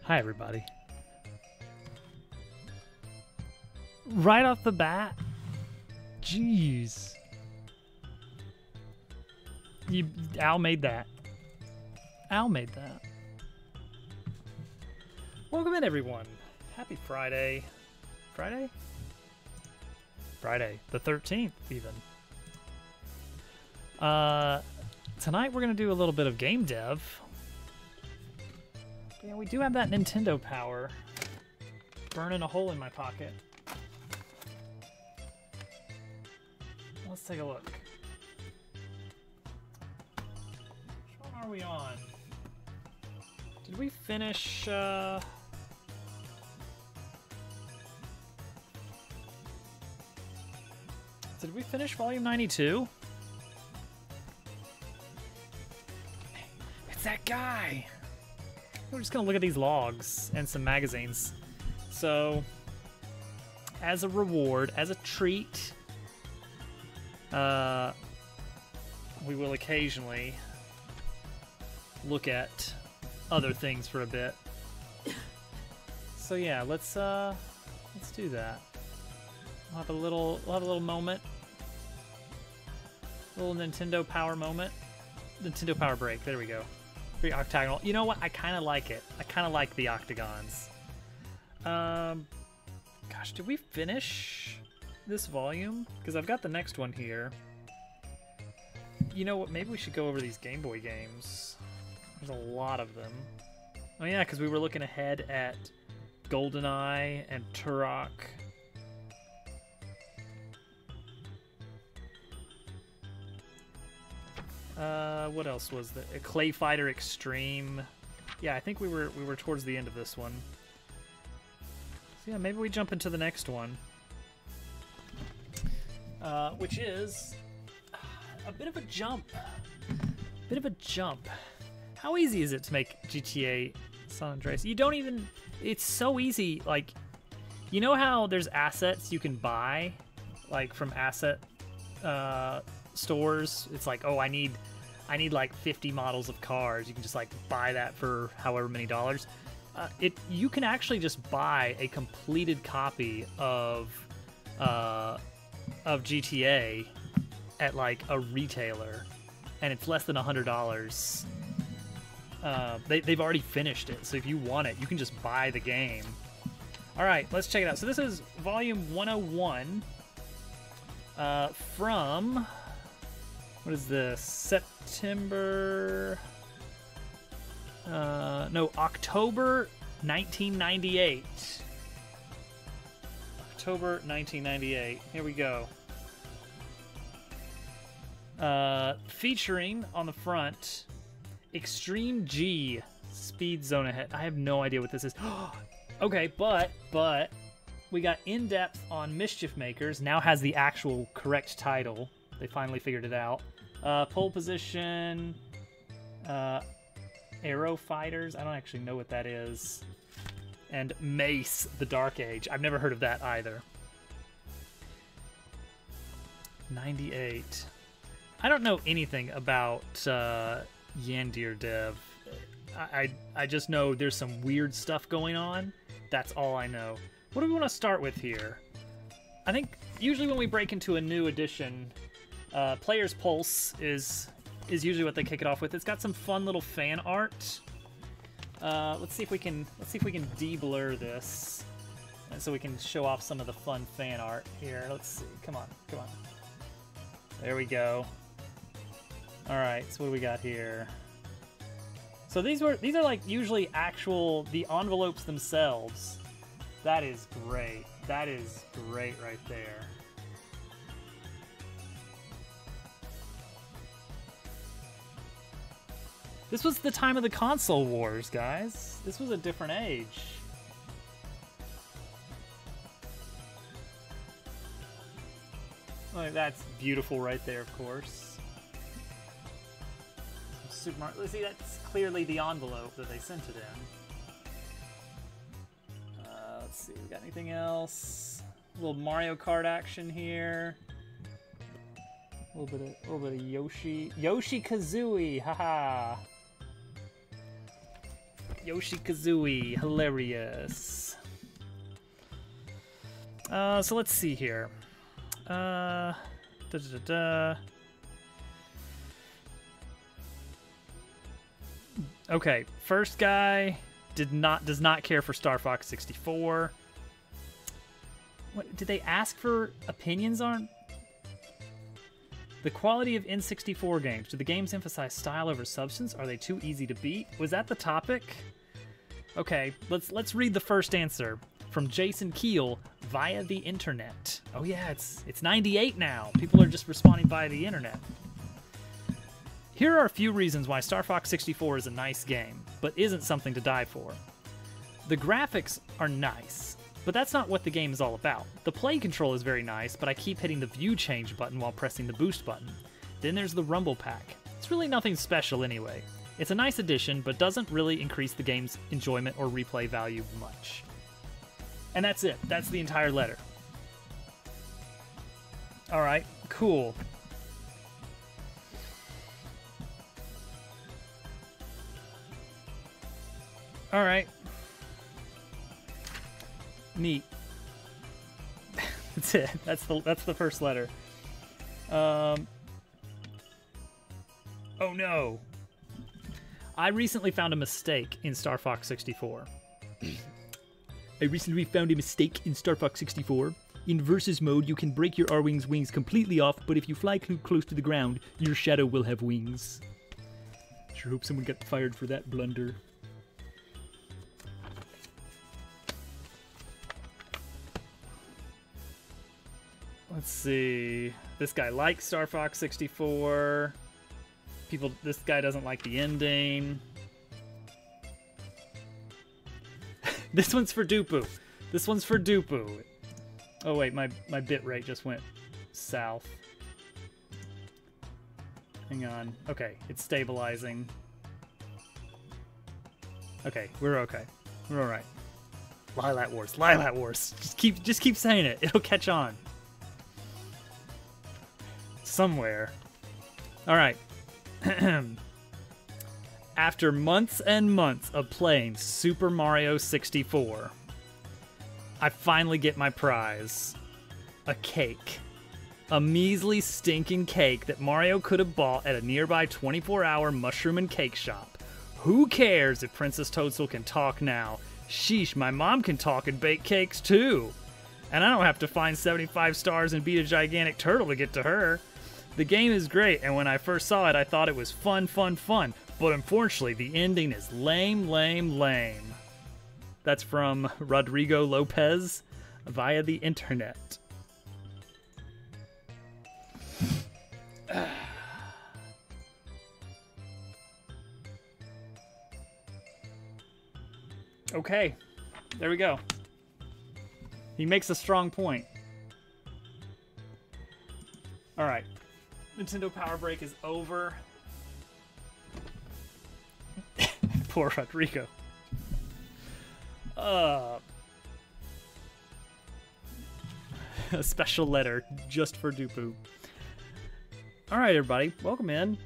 Hi, everybody. Right off the bat? Jeez. Al made that. Al made that. Welcome in, everyone. Happy Friday. Friday? Friday. The 13th, even. Tonight we're going to do a little bit of game dev. Yeah, we do have that Nintendo power burning a hole in my pocket. Let's take a look. Which one are we on? Did we finish, Did we finish volume 92? It's that guy! We're just gonna look at these logs and some magazines. So, as a reward, as a treat, we will occasionally look at other things for a bit. So yeah, let's do that. We'll have a little moment, a little Nintendo Power moment, Nintendo Power break. There we go. Pretty octagonal. You know what? I kind of like it. I kind of like the octagons. Gosh, did we finish this volume? Because I've got the next one here. You know what? Maybe we should go over these Game Boy games. There's a lot of them. Oh yeah, because we were looking ahead at GoldenEye and Turok. What else was there? Clay Fighter Extreme. Yeah, I think we were towards the end of this one. So yeah, maybe we jump into the next one. Which is a bit of a jump. Bit of a jump. How easy is it to make GTA San Andreas? You don't even... It's so easy, like... You know how there's assets you can buy? Like, from asset stores? It's like, oh, I need like 50 models of cars. You can just like buy that for however many dollars. You can actually just buy a completed copy of GTA at like a retailer, and it's less than $100. They've already finished it, so if you want it, you can just buy the game. All right, let's check it out. So this is volume 101 from... What is this? September... no, October 1998. October 1998. Here we go. Featuring on the front, Extreme G Speed Zone Ahead. I have no idea what this is. Okay, but we got in-depth on Mischief Makers. Now has the actual correct title. They finally figured it out. Pole position, Aero Fighters. I don't actually know what that is. And Mace, the Dark Age. I've never heard of that either. 98. I don't know anything about Yandir Dev. I just know there's some weird stuff going on. That's all I know. What do we want to start with here? I think usually when we break into a new edition, Player's Pulse is usually what they kick it off with. It's got some fun little fan art. Let's see if we can de-blur this, and so we can show off some of the fun fan art here. Let's see. Come on. There we go. All right. So what do we got here? So these are like usually the envelopes themselves. That is great. That is great right there. This was the time of the console wars, guys. This was a different age. Like, that's beautiful right there, of course. Super Mario. See, that's clearly the envelope that they sent it in. Let's see, we got anything else? A little Mario Kart action here. A little bit of Yoshi Kazooie, haha. Yoshi-Kazooie, hilarious. So let's see here. Okay, first guy does not care for Star Fox 64. What did they ask for opinions on? The quality of N64 games. Do the games emphasize style over substance? Are they too easy to beat? Was that the topic? Okay, let's read the first answer from Jason Keel via the internet. Oh yeah, it's 98 now. People are just responding via the internet. Here are a few reasons why Star Fox 64 is a nice game, but isn't something to die for. The graphics are nice, but that's not what the game is all about. The play control is very nice, but I keep hitting the view change button while pressing the boost button. Then there's the Rumble Pack. It's really nothing special anyway. It's a nice addition, but doesn't really increase the game's enjoyment or replay value much. And that's it. That's the entire letter. Alright, cool. Alright. Neat. That's it. That's the first letter. Oh no. I recently found a mistake in Star Fox 64. I recently found a mistake in Star Fox 64. In Versus mode, you can break your R-Wing's wings completely off, but if you fly too close to the ground, your shadow will have wings. Sure hope someone got fired for that blunder. Let's see. This guy likes Star Fox 64. This guy doesn't like the ending. This one's for Dupu. This one's for Dupu. Oh wait, my bit rate just went south. Hang on. Okay, it's stabilizing. Okay, we're okay. We're all right. Lilat Wars. Lilat Wars. Just keep saying it. It'll catch on. Somewhere. All right. After months and months of playing Super Mario 64, I finally get my prize. A cake. A measly, stinking cake that Mario could have bought at a nearby 24-hour mushroom and cake shop. Who cares if Princess Toadstool can talk now? Sheesh, my mom can talk and bake cakes too. And I don't have to find 75 stars and beat a gigantic turtle to get to her. The game is great, and when I first saw it, I thought it was fun. But unfortunately, the ending is lame. That's from Rodrigo Lopez via the internet. Okay, there we go. He makes a strong point. All right. Nintendo Power Break is over. Poor Rodrigo. A special letter just for Dupu. All right, everybody, welcome in.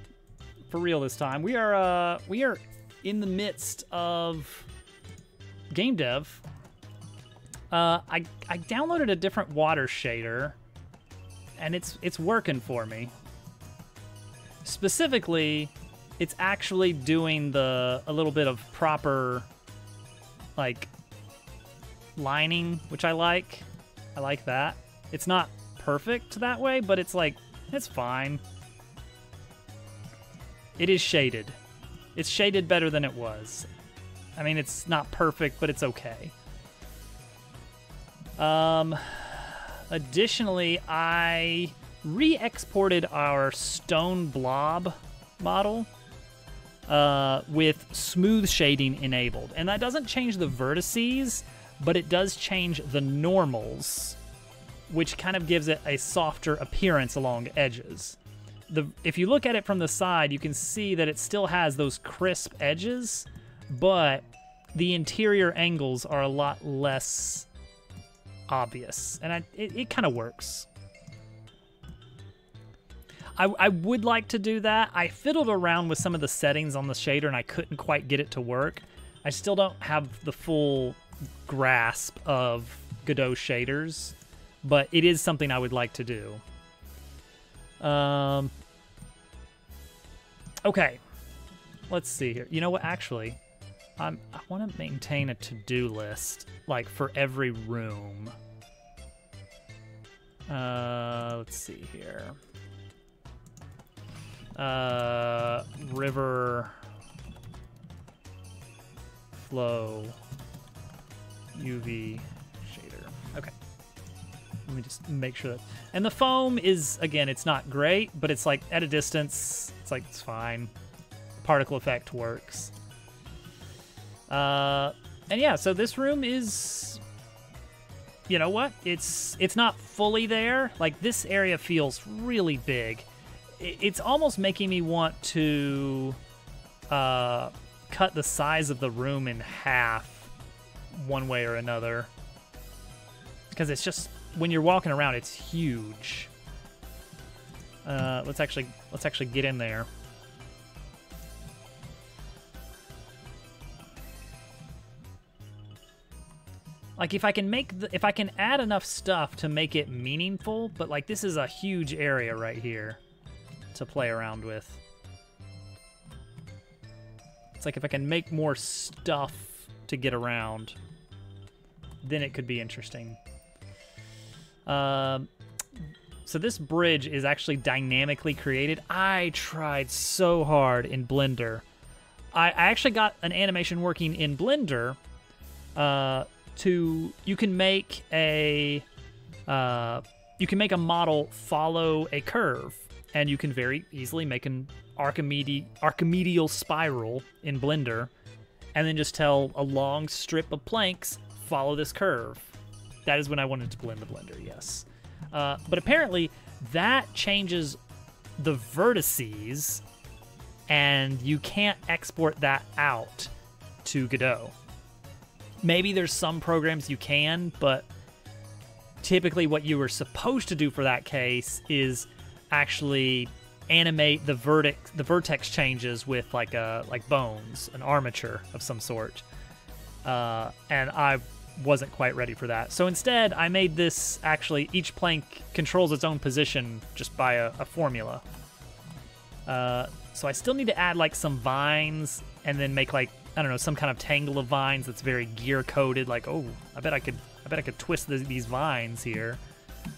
For real this time, we are in the midst of game dev. I downloaded a different water shader, and it's working for me. Specifically, it's actually doing a little bit of proper, like, lining, which I like. I like that. It's not perfect that way, but it's like, it's fine. It is shaded. It's shaded better than it was. I mean, it's not perfect, but it's okay. Additionally, I re-exported our stone blob model with smooth shading enabled. And that doesn't change the vertices, but it does change the normals, which kind of gives it a softer appearance along edges. If you look at it from the side, you can see that it still has those crisp edges, but the interior angles are a lot less obvious, and it kind of works. I would like to do that. I fiddled around with some of the settings on the shader, and I couldn't quite get it to work. I still don't have the full grasp of Godot shaders, but it is something I would like to do. Okay, let's see here. You know what? Actually, I want to maintain a to-do list, like for every room. Let's see here. River flow UV shader. Okay. Let me just make sure that. And the foam is, again, it's not great, but it's like at a distance, it's fine. Particle effect works. And yeah, so this room is, you know what? It's not fully there. Like, this area feels really big. It's almost making me want to cut the size of the room in half one way or another. Because it's just, when you're walking around, it's huge. Let's actually get in there. Like, if I can add enough stuff to make it meaningful, but like, this is a huge area right here to play around with. It's like, if I can make more stuff to get around, then it could be interesting. So this bridge is actually dynamically created. I tried so hard in Blender. I actually got an animation working in Blender. You can make a model follow a curve, and you can very easily make an Archimedeal spiral in Blender, and then just tell a long strip of planks follow this curve. That is when I wanted to blend the Blender, yes. But apparently that changes the vertices, and you can't export that out to Godot. Maybe there's some programs you can, but typically what you were supposed to do for that case is actually animate the vertex changes with like bones, an armature of some sort. And I wasn't quite ready for that. So instead, I made this actually, each plank controls its own position just by a formula. So I still need to add like some vines and then make like, I don't know, some kind of tangle of vines that's very gear coded. Like, oh, I bet I could twist these vines here,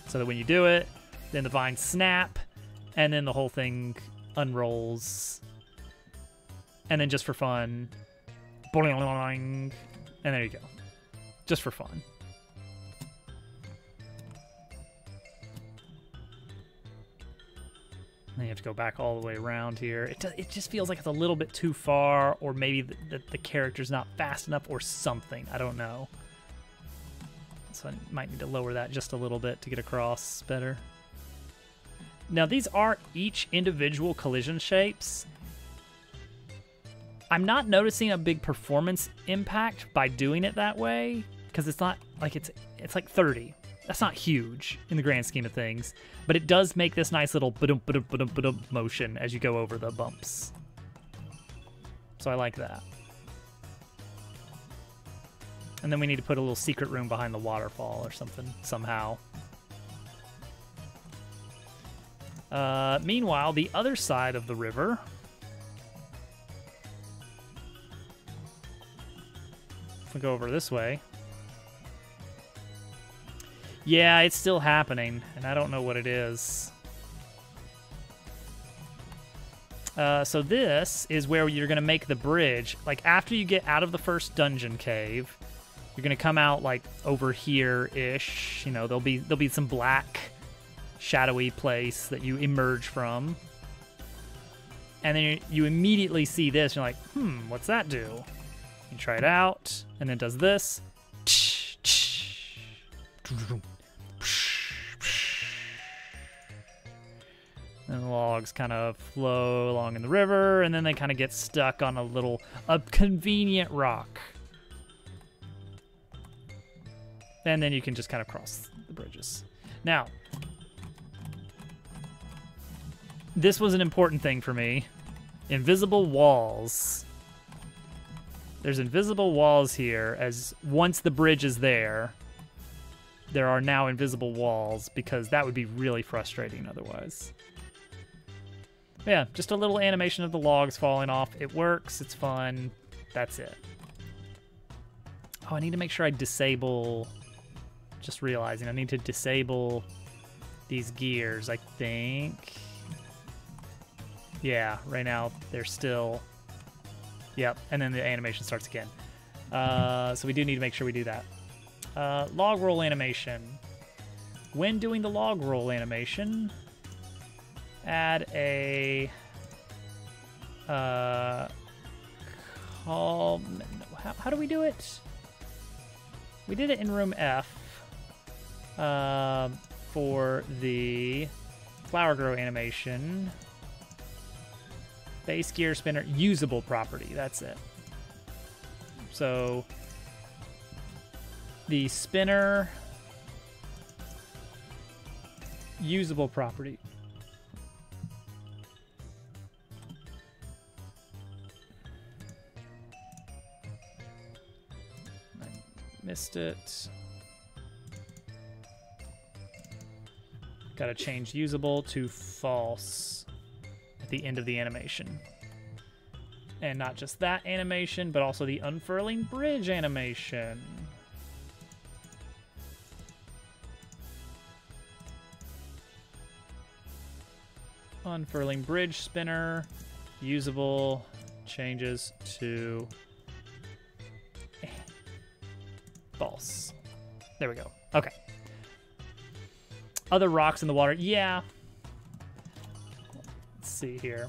so that when you do it, then the vines snap, and then the whole thing unrolls. And then just for fun, boing, and there you go, just for fun. Then you have to go back all the way around here. It just feels like it's a little bit too far, or maybe the character's not fast enough or something. I don't know. So I might need to lower that just a little bit to get across better. Now, these are each individual collision shapes. I'm not noticing a big performance impact by doing it that way, because it's not like it's like 30. That's not huge in the grand scheme of things, but it does make this nice little ba-dum, ba-dum, ba-dum, ba-dum motion as you go over the bumps. So I like that. And then we need to put a little secret room behind the waterfall or something, somehow. Meanwhile, the other side of the river, if we go over this way, yeah, it's still happening, and I don't know what it is. So this is where you're going to make the bridge. Like, after you get out of the first dungeon cave, you're going to come out, like, over here-ish. You know, there'll be some black, shadowy place that you emerge from. And then you immediately see this, and you're like, what's that do? You try it out, and it does this. And the logs kind of flow along in the river, and then they kind of get stuck on a convenient rock. And then you can just kind of cross the bridges. Now, this was an important thing for me. Invisible walls. There's invisible walls here, as once the bridge is there, there are now invisible walls, because that would be really frustrating otherwise. Yeah, just a little animation of the logs falling off. It works, it's fun, that's it. Oh, I need to make sure I disable, just realizing I need to disable these gears, I think. Yeah, right now they're still, yep, and then the animation starts again. So we do need to make sure we do that. Log roll animation. When doing the log roll animation, add a call. How do we do it? We did it in room F for the flower grow animation. Base gear spinner usable property. That's it. So the spinner usable property. I missed it. Gotta change usable to false at the end of the animation. And not just that animation, but also the unfurling bridge animation. Unfurling bridge spinner, usable, changes to false. There we go. Okay. Other rocks in the water. Yeah. Let's see here.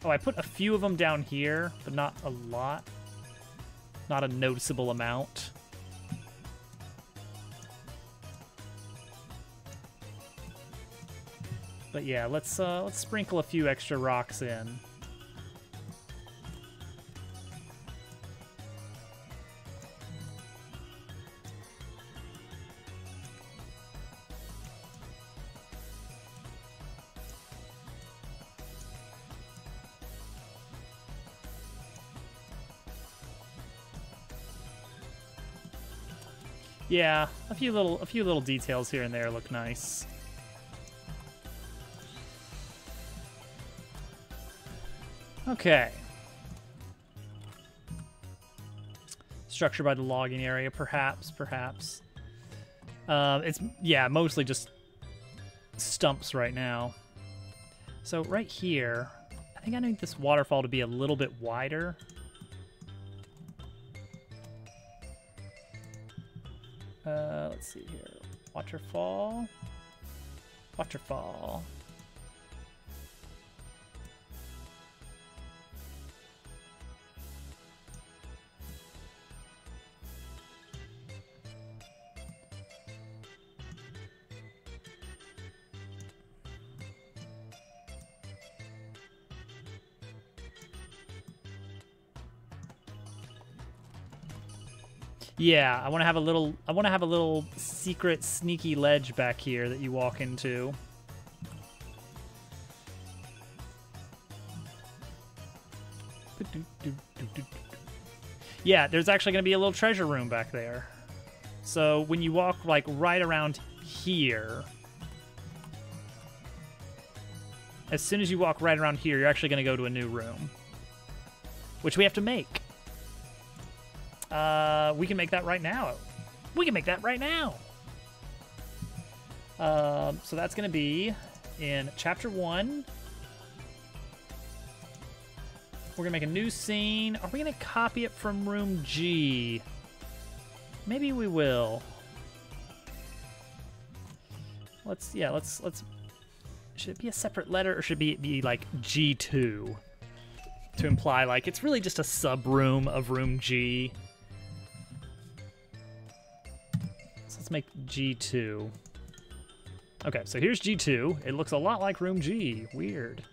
Oh, I put a few of them down here, but not a lot. Not a noticeable amount. But yeah, let's sprinkle a few extra rocks in. Yeah, a few little details here and there look nice. Okay. Structure by the logging area, perhaps. It's, yeah, mostly just stumps right now. So right here, I think I need this waterfall to be a little bit wider. Let's see here. Waterfall. Yeah, I want to have a little secret sneaky ledge back here that you walk into. Yeah, there's actually going to be a little treasure room back there. So when you walk like right around here, as soon as you walk right around here, you're actually going to go to a new room, which we have to make. We can make that right now. So that's going to be in Chapter 1. We're going to make a new scene. Are we going to copy it from Room G? Maybe we will. Let's should it be a separate letter, or should it be like G2? To imply like it's really just a sub-room of Room G. Let's make G2. Okay, so here's G2. It looks a lot like Room G. Weird.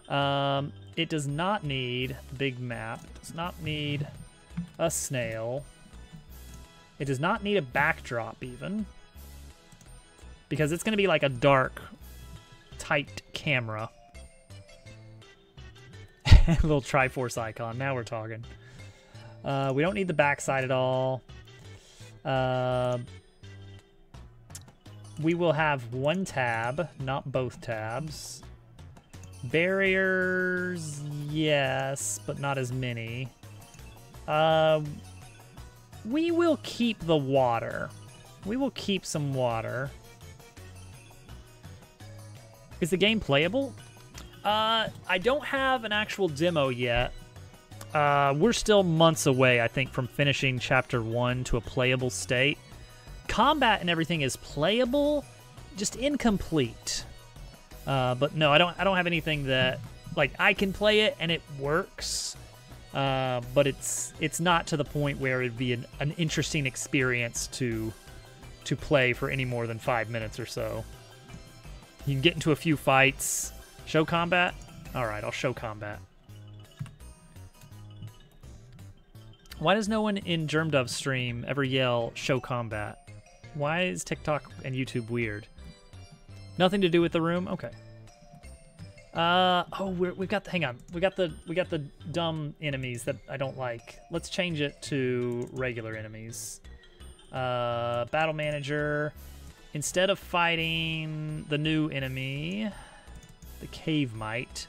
It does not need the big map. It does not need a snail. It does not need a backdrop even. Because it's going to be like a dark, tight camera. Little Triforce icon. Now we're talking. We don't need the backside at all. We will have one tab, not both tabs. Barriers, yes, but not as many. We will keep the water. We will keep some water. Is the game playable? I don't have an actual demo yet. We're still months away, I think, from finishing Chapter 1 to a playable state. Combat and everything is playable, just incomplete. But no, I don't have anything that, like, I can play it and it works. But it's not to the point where it'd be an interesting experience to play for any more than 5 minutes or so. You can get into a few fights. Show combat? Alright, I'll show combat. Why does no one in GermDove's stream ever yell, show combat? Why is TikTok and YouTube weird? Nothing to do with the room? Okay. We've got the, hang on. We got the dumb enemies that I don't like. Let's change it to regular enemies. Battle manager. Instead of fighting the new enemy, the cave mite,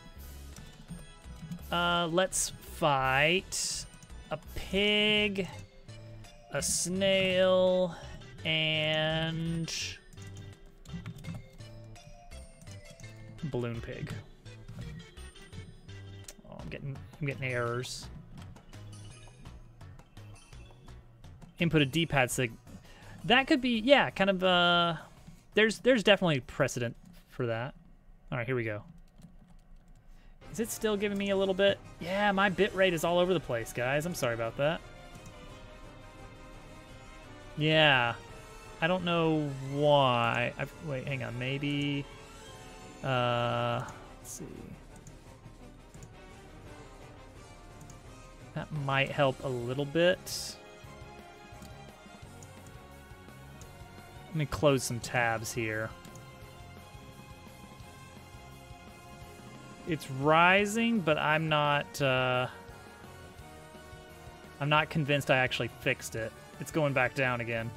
let's fight a pig, a snail, and balloon pig. Oh, I'm getting errors. Input a D-pad sig. That could be, yeah, kind of, there's definitely precedent for that. All right, here we go. Is it still giving me a little bit? Yeah, my bit rate is all over the place, guys. I'm sorry about that. Yeah, I don't know why. Wait, hang on, maybe, let's see. That might help a little bit. Let me close some tabs here. It's rising, but I'm not convinced I actually fixed it. It's going back down again.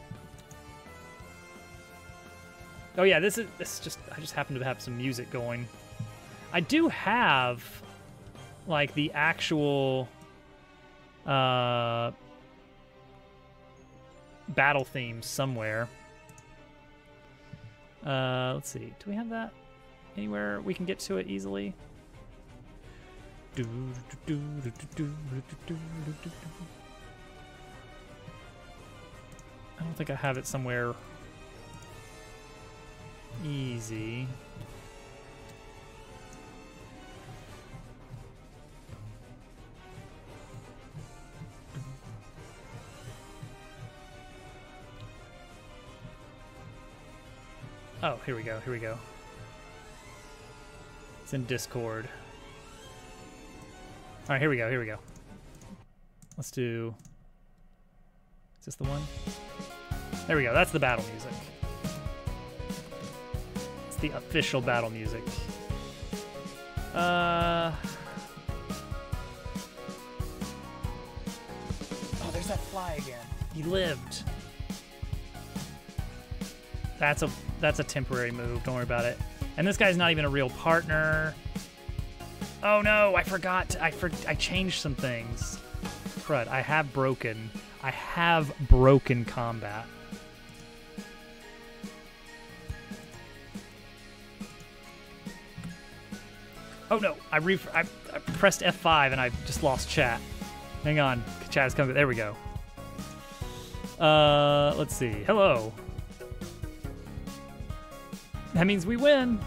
Oh yeah, this just, I just happen to have some music going. I do have like the actual battle theme somewhere. Let's see. Do we have that anywhere we can get to it easily? I don't think I have it somewhere easy. Oh, here we go, here we go. It's in Discord. All right, here we go, here we go. Let's do, is this the one? There we go, that's the battle music. It's the official battle music. Oh, there's that fly again. He lived. That's a temporary move, don't worry about it. And this guy's not even a real partner. Oh no, I forgot, I changed some things. Crud, I have broken combat. Oh no, I pressed F5 and I just lost chat. Hang on, chat is coming, there we go. Let's see, hello. That means we win.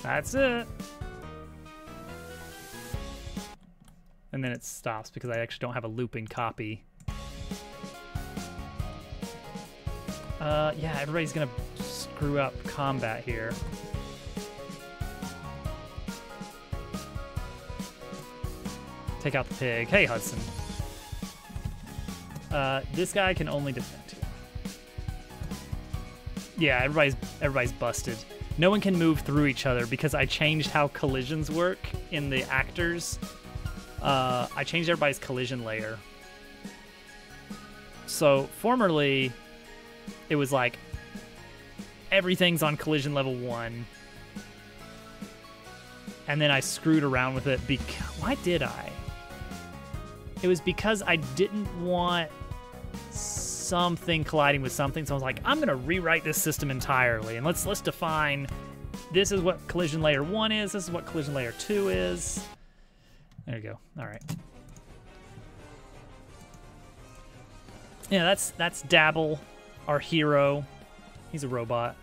That's it. And then it stops because I actually don't have a looping copy. Yeah, everybody's gonna screw up combat here. Take out the pig. Hey, Hudson. This guy can only defend. Yeah, everybody's busted. No one can move through each other because I changed how collisions work in the actors. I changed everybody's collision layer. So formerly, it was like everything's on collision level 1. And then I screwed around with it why did I? It was because I didn't want something colliding with something, so I was like, I'm gonna rewrite this system entirely, and let's define this is what collision layer 1 is, this is what collision layer 2 is. There you go. All right. Yeah, that's Dabble, our hero. He's a robot.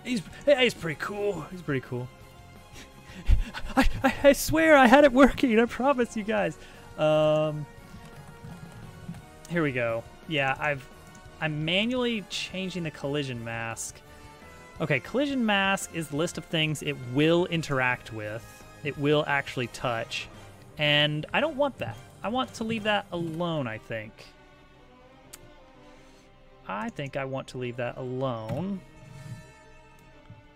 He's pretty cool. He's pretty cool. I swear I had it working. I promise you guys. Here we go. Yeah, I'm manually changing the collision mask. Okay, collision mask is the list of things it will interact with. It will actually touch. And I don't want that. I want to leave that alone, I think. I think I want to leave that alone.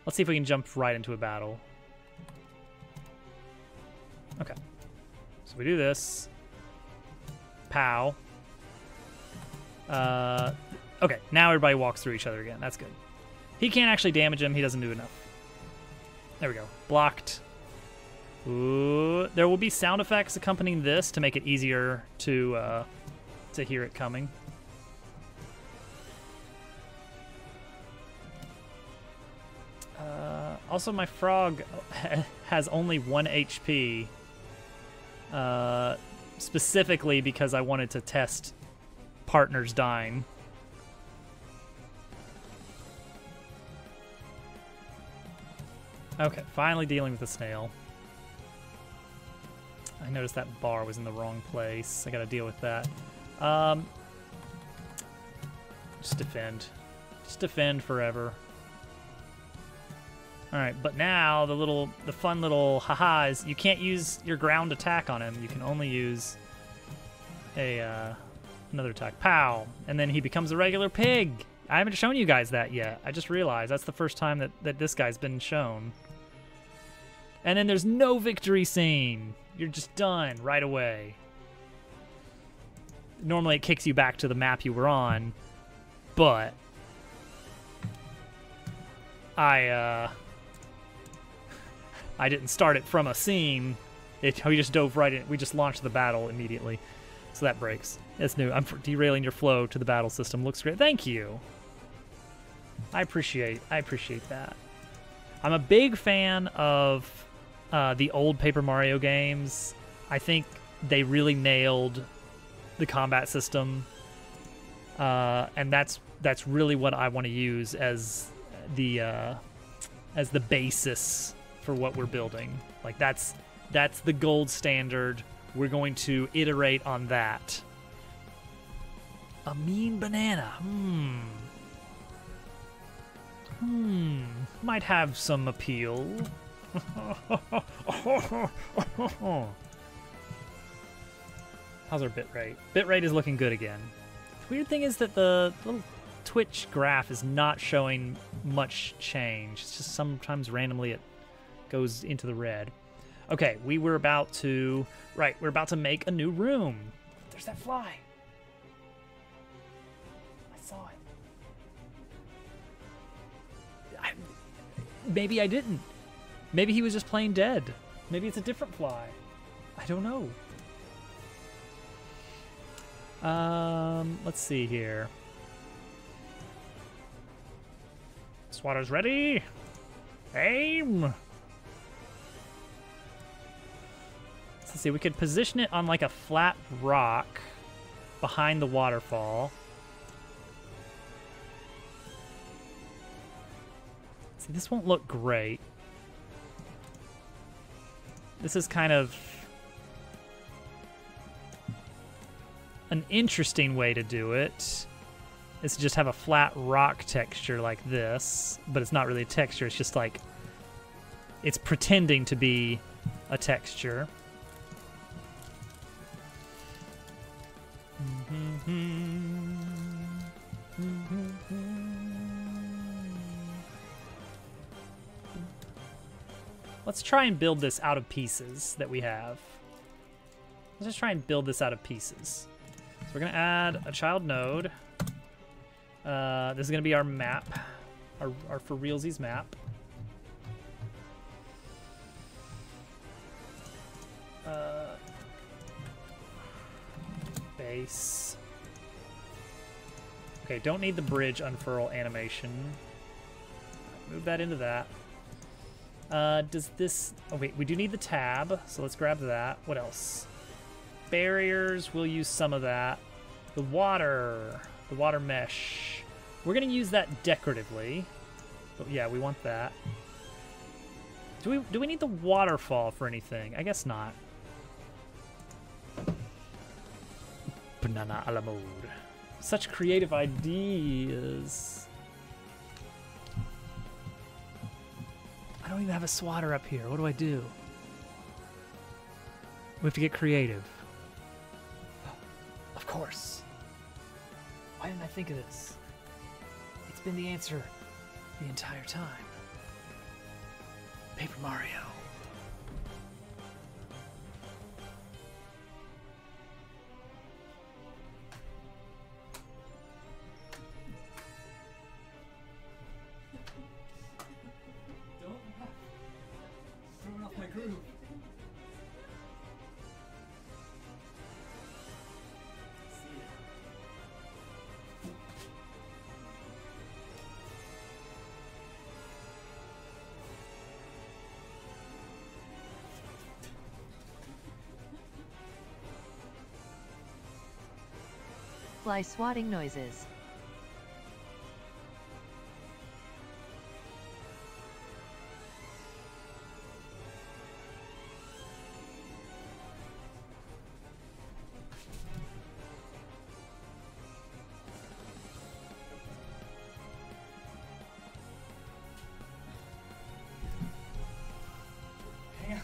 Let's see if we can jump right into a battle. Okay. So we do this. Pow. Okay, now everybody walks through each other again. That's good. He can't actually damage him. He doesn't do enough. There we go. Blocked. Ooh. There will be sound effects accompanying this to make it easier to hear it coming. Also, my frog has only 1 HP. Specifically because I wanted to test partners dying. Okay, finally dealing with the snail. I noticed that bar was in the wrong place. I gotta deal with that. Just defend. Just defend forever. Alright, but now the fun little haha is you can't use your ground attack on him. You can only use another attack. Pow! And then he becomes a regular pig. I haven't shown you guys that yet. I just realized that's the first time that this guy's been shown. And then there's no victory scene. You're just done right away. Normally it kicks you back to the map you were on, but I didn't start it from a scene. We just dove right in. We just launched the battle immediately. So that breaks. It's new. I'm derailing your flow to the battle system. Looks great. Thank you. I appreciate that. I'm a big fan of the old Paper Mario games. I think they really nailed the combat system. And that's really what I want to use as the basis for what we're building. Like that's the gold standard. We're going to iterate on that. A mean banana. Might have some appeal. How's our bitrate? Bitrate is looking good again. The weird thing is that the little Twitch graph is not showing much change. It's just sometimes randomly it goes into the red. Okay, we're about to make a new room. There's that fly. I saw it. Maybe I didn't. Maybe he was just playing dead. Maybe it's a different fly. I don't know. Let's see here. Swatter's ready. Aim. Let's see, we could position it on like a flat rock behind the waterfall. See, this won't look great. This is kind of an interesting way to do it. Is to just have a flat rock texture like this, but it's not really a texture, it's just like, it's pretending to be a texture. Let's try and build this out of pieces that we have. Let's just try and build this out of pieces. So we're gonna add a child node. This is gonna be our map, our for realsies map. Base. Okay, don't need the bridge unfurl animation. Move that into that. Does this... Oh, wait, we do need the tab, so let's grab that. What else? Barriers, we'll use some of that. The water mesh. We're going to use that decoratively. But yeah, we want that. Do we need the waterfall for anything? I guess not. Banana a la mode. Such creative ideas. I don't even have a swatter up here. What do I do? We have to get creative. Of course. Why didn't I think of this? It's been the answer the entire time. Paper Mario. Fly swatting noises. Hang on.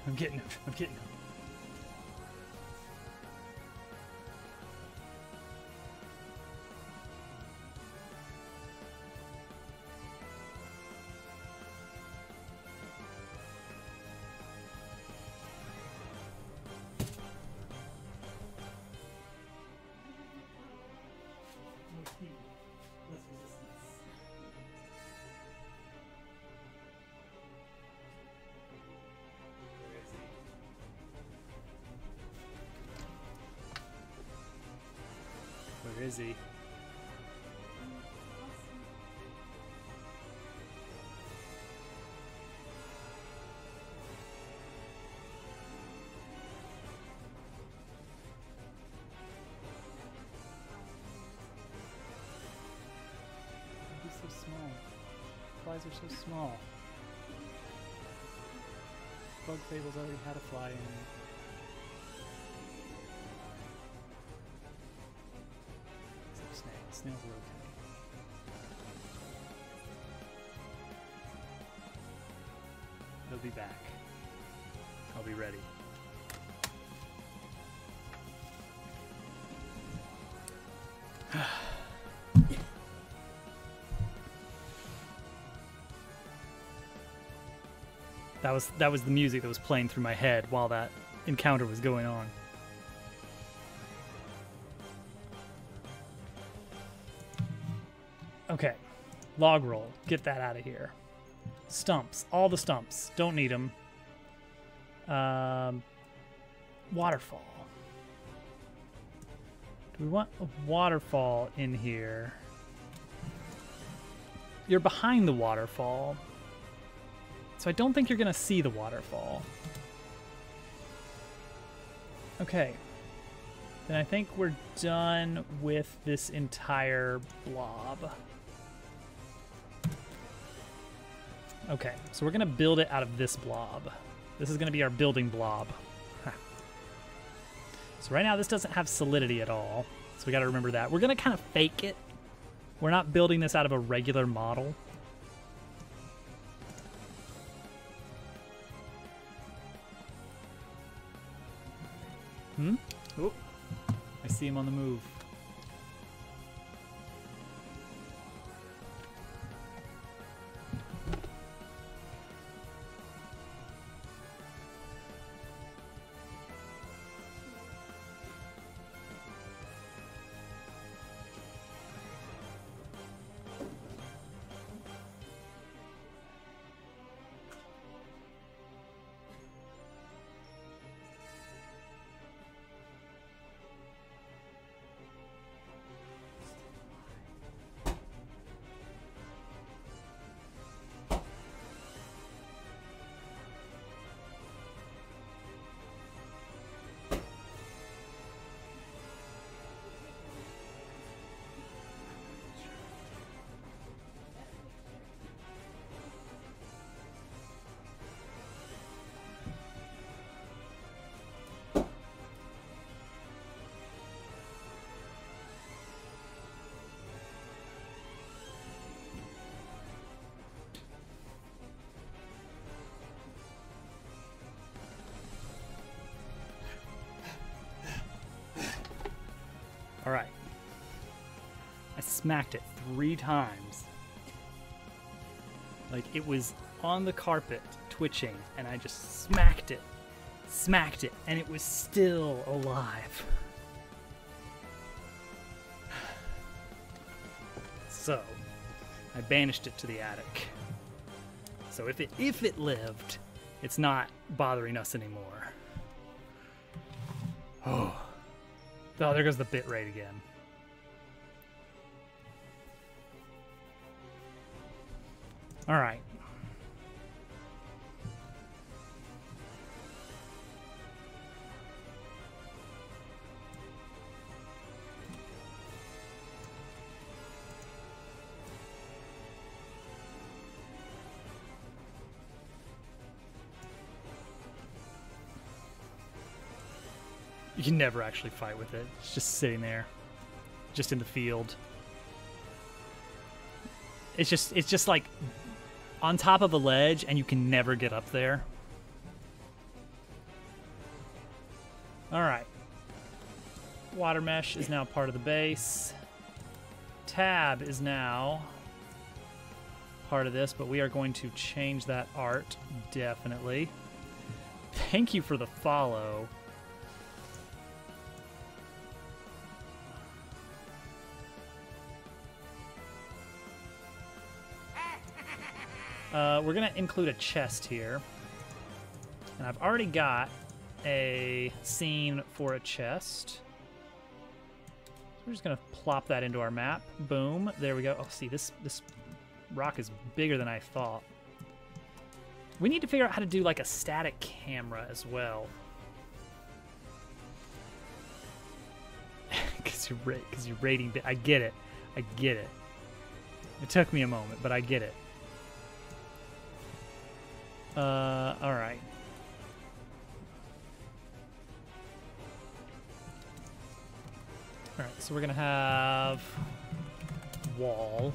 I'm getting him. I'm getting him. Where is he? He's so small. Flies are so small. Bug Fable's already had a fly in. Snails are okay. They'll be back. I'll be ready. That was the music that was playing through my head while that encounter was going on. Okay, log roll. Get that out of here. Stumps. All the stumps. Don't need them. Waterfall. Do we want a waterfall in here? You're behind the waterfall. So I don't think you're going to see the waterfall. Okay. Then I think we're done with this entire blob. Okay, so we're gonna build it out of this blob. This is gonna be our building blob. So right now this doesn't have solidity at all, so we gotta remember that. We're gonna kind of fake it. We're not building this out of a regular model. Oh, I see him on the move. smacked it 3 times. Like, it was on the carpet, twitching, and I just smacked it, and it was still alive. So, I banished it to the attic. So if it lived, it's not bothering us anymore. Oh, there goes the bit rate again. All right. You can never actually fight with it. It's just sitting there, just in the field. It's just like on top of a ledge, and you can never get up there. All right. Water mesh is now part of the base. Tab is now part of this, but we are going to change that art, definitely. Thank you for the follow. We're going to include a chest here. And I've already got a scene for a chest. So we're just going to plop that into our map. Boom. There we go. Oh, see, this rock is bigger than I thought. We need to figure out how to do like a static camera as well. Because you're rating. I get it. I get it. It took me a moment, but I get it. All right. All right, so we're gonna have wall.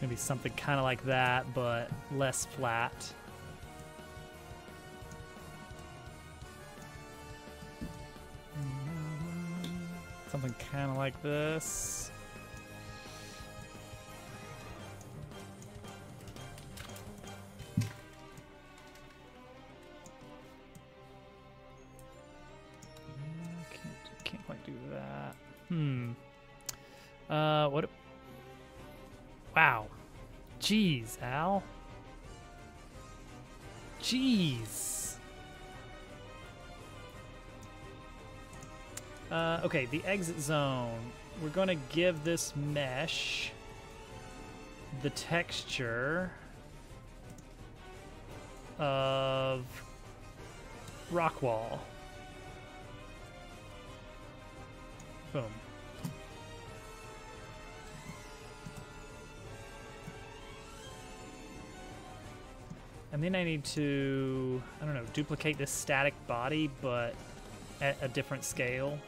Gonna be something kind of like that, but less flat. Something kind of like this. Can't quite do that. What? Wow. Jeez, Al. Jeez. Okay, the exit zone. We're going to give this mesh the texture of rock wall. Boom. And then I need to, I don't know, duplicate this static body, but at a different scale.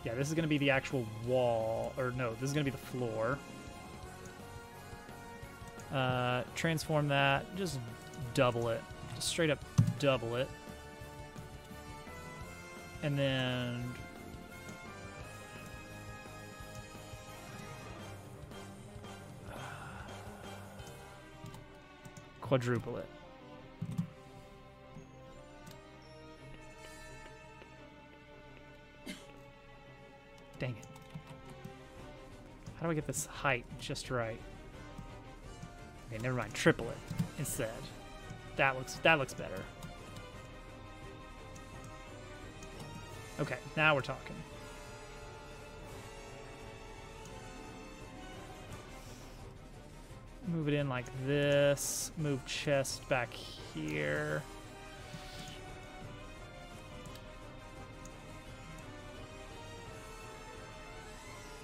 Yeah, this is going to be the actual wall, or no, this is going to be the floor. Transform that, just double it. Just straight up double it. And then quadruple it. Dang it. How do I get this height just right? Okay, never mind. Triple it instead. That looks better. Okay, now we're talking. Move it in like this. Move chest back here.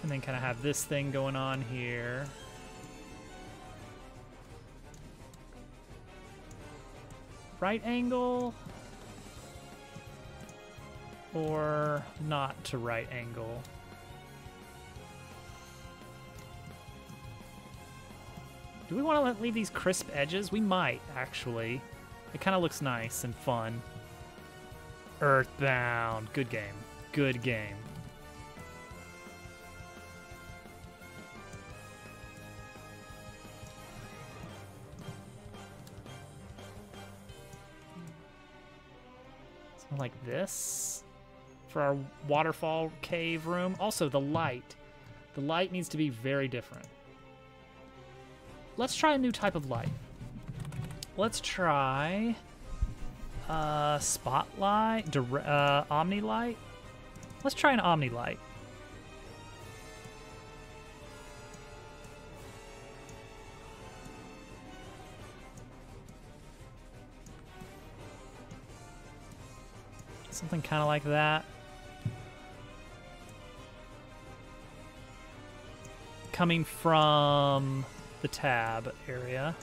And then kind of have this thing going on here. right angle or not to right angle? Do we want to leave these crisp edges? We might, actually. It kind of looks nice and fun. Earthbound. Good game. Good game. Something like this for our waterfall cave room. Also, the light. The light needs to be very different. Let's try a new type of light. Let's try spotlight, omni light. Let's try an omni light. Something kind of like that. Coming from the tab area.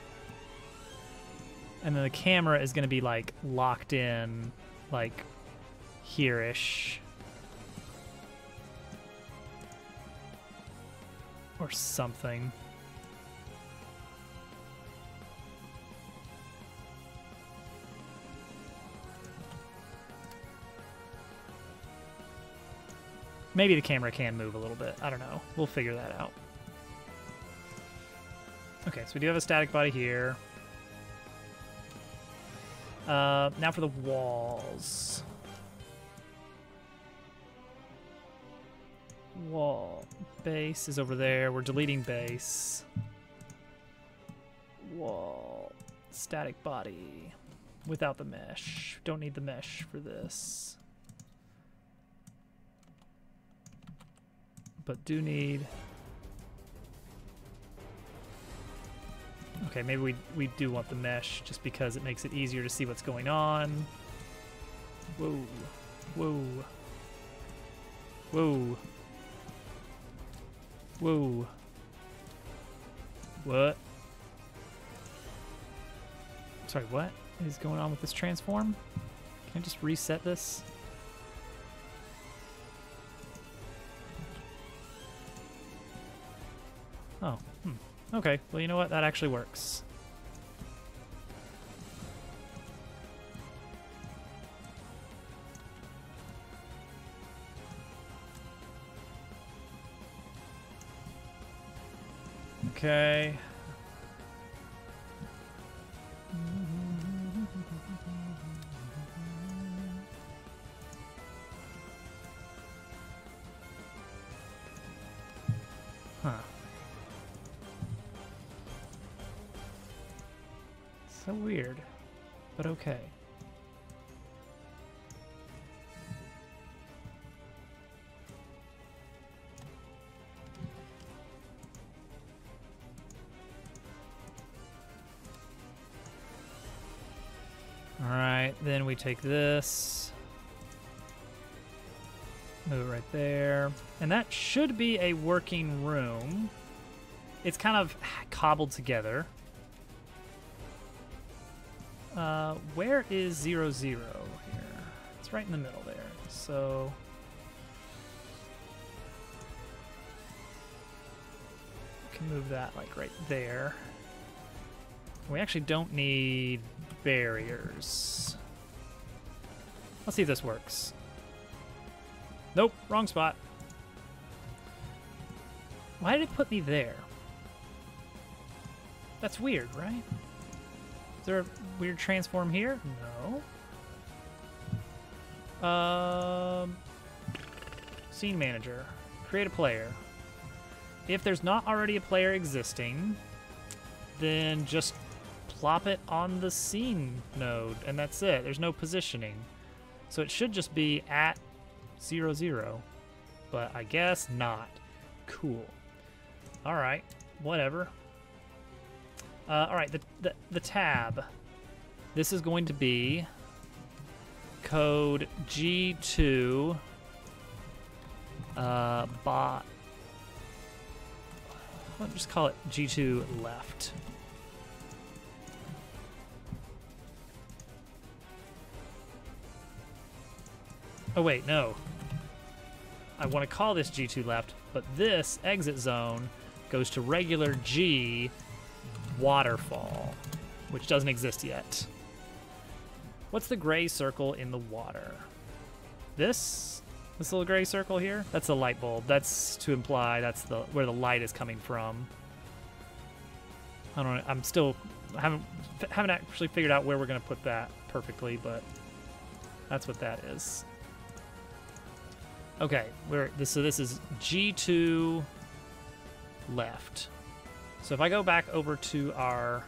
And then the camera is going to be like locked in like here-ish. Or something. Maybe the camera can move a little bit. I don't know. We'll figure that out. Okay, so we do have a static body here. Now for the walls. Wall. Base is over there. We're deleting base. Wall. Static body. Without the mesh. Don't need the mesh for this. But do need... Okay, maybe we do want the mesh just because it makes it easier to see what's going on. Whoa. Whoa. Whoa. Whoa. What? Sorry, what is going on with this transform? Can I just reset this? Oh, okay. Well, you know what? That actually works. Okay. Huh. So weird, but okay. All right, then we take this, move it right there, and that should be a working room. It's kind of cobbled together. Where is 0, 0 here? It's right in the middle there. So we can move that like right there. We actually don't need barriers. Let's see if this works. Nope, wrong spot. Why did it put me there? That's weird, right? Is there a weird transform here? No. Scene manager. Create a player. If there's not already a player existing, then just plop it on the scene node, and that's it. There's no positioning. So it should just be at 0, 0. But I guess not. Cool. Alright. Whatever. Alright, the tab. This is going to be code G2 bot. Let's just call it G2 left. Oh, wait, no. I want to call this G2 left, but this exit zone goes to regular G waterfall, which doesn't exist yet. What's the gray circle in the water? This little gray circle here? That's a light bulb. That's to imply that's where the light is coming from. I don't know. I'm still haven't actually figured out where we're gonna put that perfectly, but that's what that is. Okay, so this is G2 left. So if I go back over to our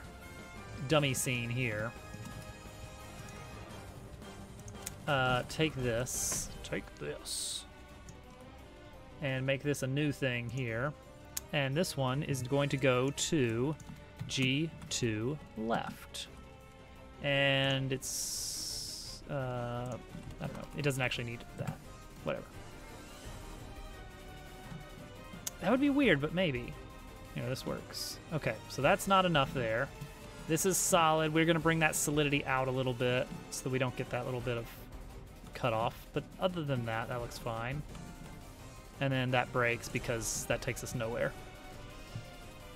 dummy scene here, take this, and make this a new thing here. And this one is going to go to G2 left. And it's, I don't know, it doesn't actually need that. Whatever. That would be weird, but maybe. This works. Okay, so that's not enough there. This is solid. We're going to bring that solidity out a little bit so that we don't get that little bit of cut off. But other than that, that looks fine. And then that breaks because that takes us nowhere.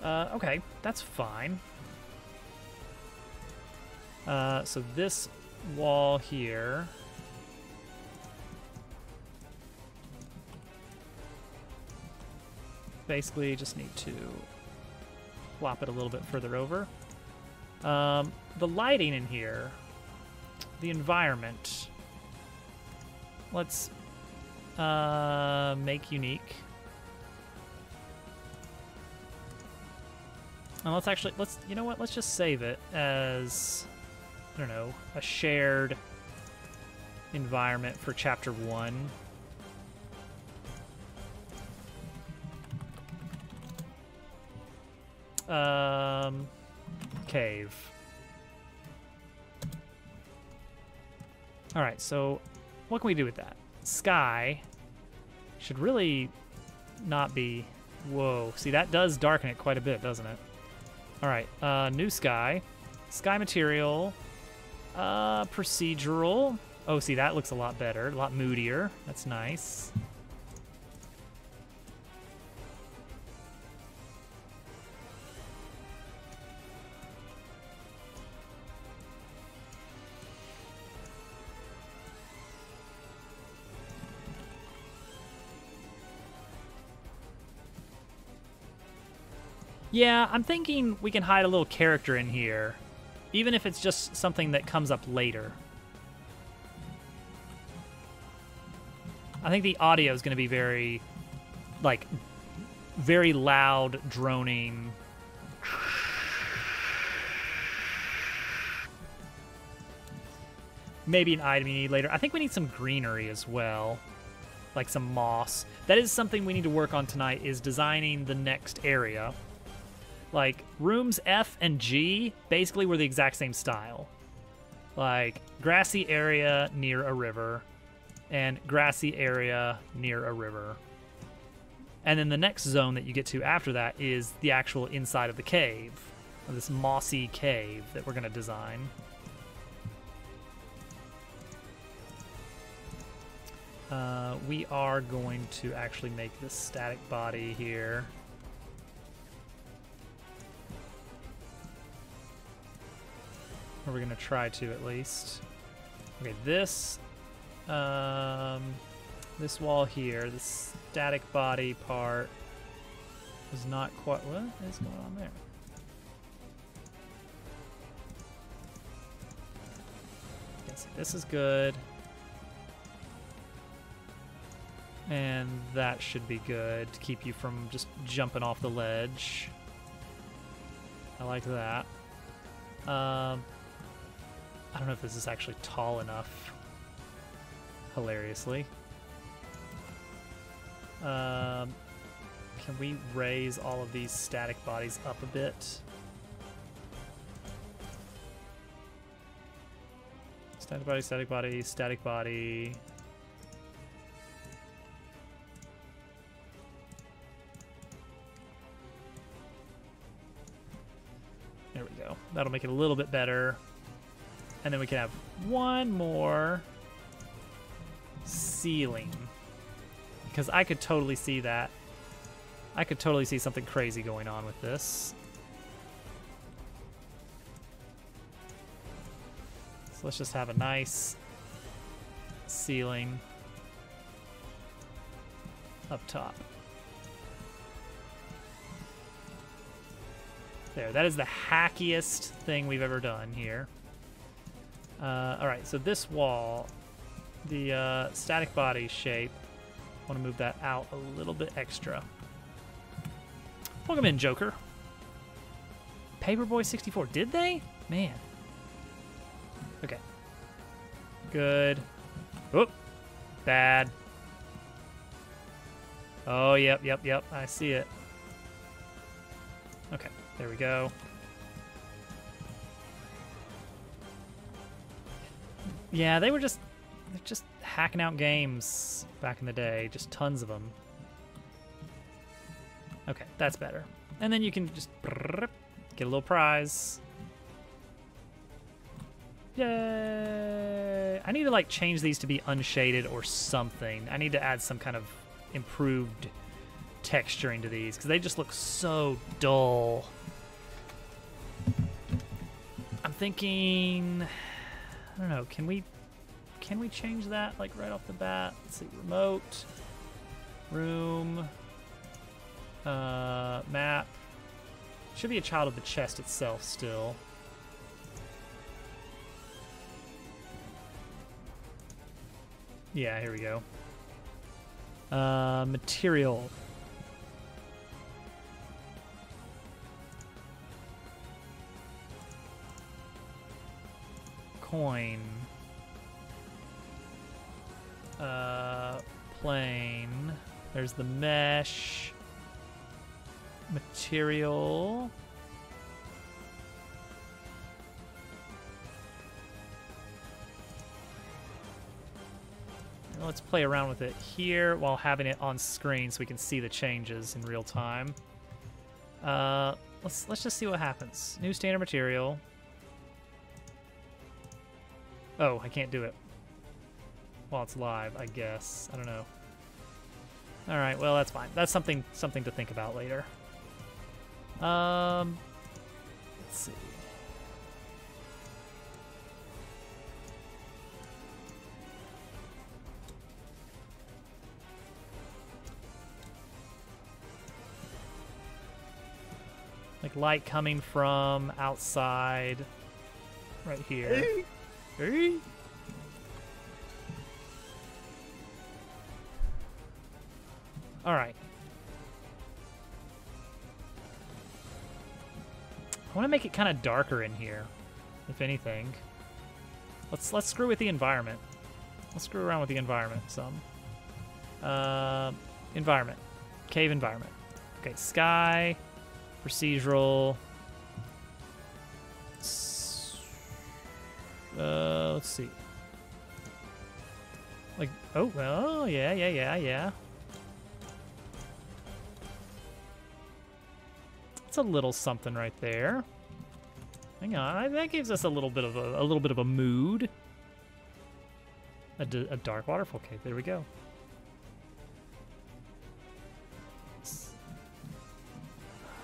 Okay, that's fine. So this wall here... basically just need to flop it a little bit further over. The lighting in here, the environment, let's make unique. And you know what, let's just save it as, I don't know, a shared environment for chapter 1. Cave. All right, so what can we do with that? Sky should really not be... Whoa, see, that does darken it quite a bit, doesn't it? All right, new sky. Sky material. Procedural. Oh, see, that looks a lot better, a lot moodier. That's nice. Yeah, I'm thinking we can hide a little character in here, even if it's just something that comes up later. I think the audio is going to be very, very loud, droning. Maybe an item you need later. I think we need some greenery as well, like some moss. That is something we need to work on tonight, is designing the next area. Like, rooms F and G basically were the exact same style. Like, grassy area near a river, and grassy area near a river. And then the next zone that you get to after that is the actual inside of the cave, of this mossy cave that we're going to design. We are going to actually make this static body here. Or we're going to try to, at least. Okay, this wall here, the static body part, was not quite... What is going on there? Okay, so this is good. And that should be good to keep you from just jumping off the ledge. I like that. I don't know if this is actually tall enough, hilariously. Can we raise all of these static bodies up a bit? Static body, static body, static body. There we go. That'll make it a little bit better. And then we can have one more ceiling. Because I could totally see that. I could totally see something crazy going on with this. So let's just have a nice ceiling up top. There, that is the hackiest thing we've ever done here. All right, so this wall, the static body shape, I want to move that out a little bit extra. Welcome in, Joker. Paperboy 64, did they? Man. Okay. Good. Oop. Bad. Oh, yep. I see it. Okay, there we go. Yeah, they're just hacking out games back in the day. Just tons of them. Okay, that's better. And then you can just get a little prize. Yay! I need to like change these to be unshaded or something. I need to add some kind of improved texturing to these because they just look so dull. I'm thinking, I don't know, can we change that like right off the bat? Let's see, remote, room, map. Should be a child of the chest itself still. Yeah, here we go. Material. Coin. Plane. There's the mesh. Material. Let's play around with it here while having it on screen so we can see the changes in real time. Let's just see what happens. New standard material. Oh, I can't do it while it's live, I guess. I don't know. All right, well, that's fine. That's something to think about later. Let's see. Like light coming from outside right here. Hey. All right. I want to make it kind of darker in here, if anything. Let's screw with the environment. Let's screw around with the environment some. Environment. Cave environment. Okay, sky. Procedural. Let's see. Like, oh, well, yeah. It's a little something right there. Hang on, that gives us a little bit of a mood. A dark waterfall cave. There we go.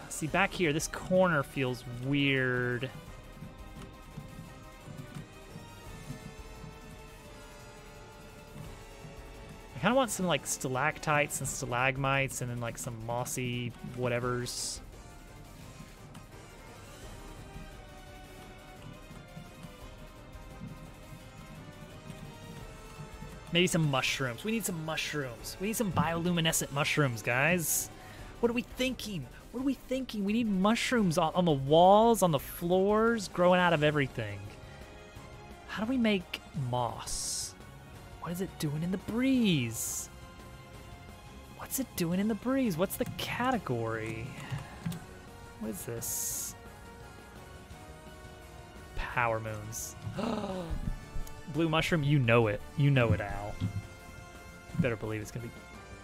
See, back here, this corner feels weird. I kind of want some, like, stalactites and stalagmites and then, like, some mossy whatevers. Maybe some mushrooms. We need some mushrooms. We need some bioluminescent mushrooms, guys. What are we thinking? What are we thinking? We need mushrooms on the walls, on the floors, growing out of everything. How do we make moss? What is it doing in the breeze? What's it doing in the breeze? What's the category? What is this? Power moons. Blue mushroom, you know it. You know it, Al. Better believe it's gonna be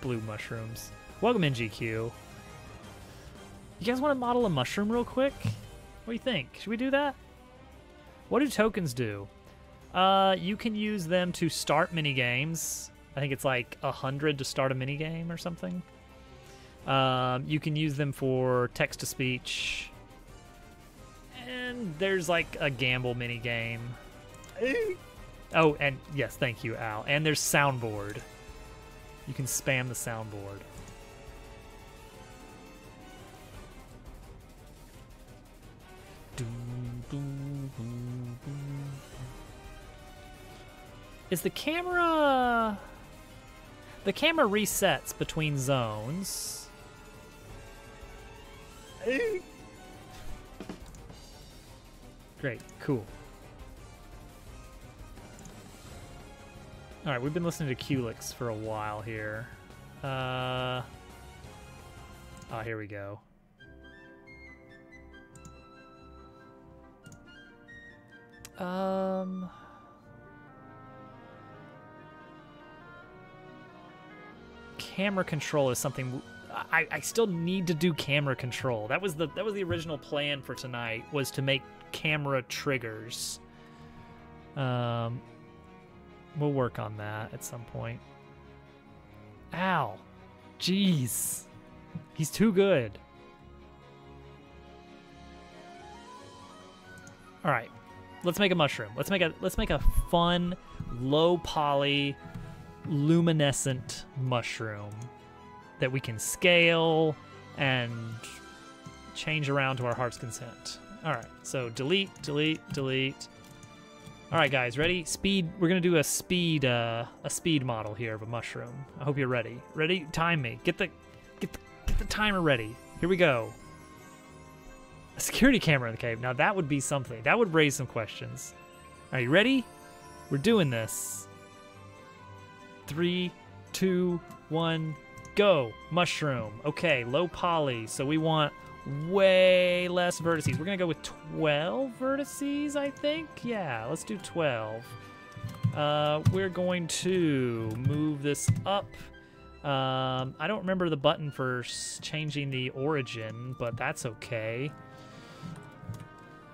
blue mushrooms. Welcome in, GQ. You guys want to model a mushroom real quick? What do you think? Should we do that? What do tokens do? You can use them to start mini games. I think it's like 100 to start a mini game or something. You can use them for text-to-speech. And there's like a gamble mini game. Oh, and yes, thank you, Al. And there's soundboard. You can spam the soundboard. Is the camera... The camera resets between zones. Great, cool. All right, we've been listening to Culex for a while here. Oh, here we go. Camera control is something I still need to do. Camera control. That was the original plan for tonight, was to make camera triggers. We'll work on that at some point. Ow. Jeez. He's too good. All right. Let's make a mushroom. Let's make a fun, low poly, luminescent mushroom that we can scale and change around to our heart's content. All right. So delete, delete, delete. All right, guys, ready? Speed. We're gonna do a speed model here of a mushroom. I hope you're ready. Ready? Time me. Get the timer ready. Here we go. A security camera in the cave. Now that would be something. That would raise some questions. Are you ready? We're doing this. 3, 2, 1, go. Mushroom. Okay, low poly. So we want way less vertices. We're gonna go with 12 vertices, I think. Yeah, let's do 12. We're going to move this up. I don't remember the button for changing the origin, but that's okay.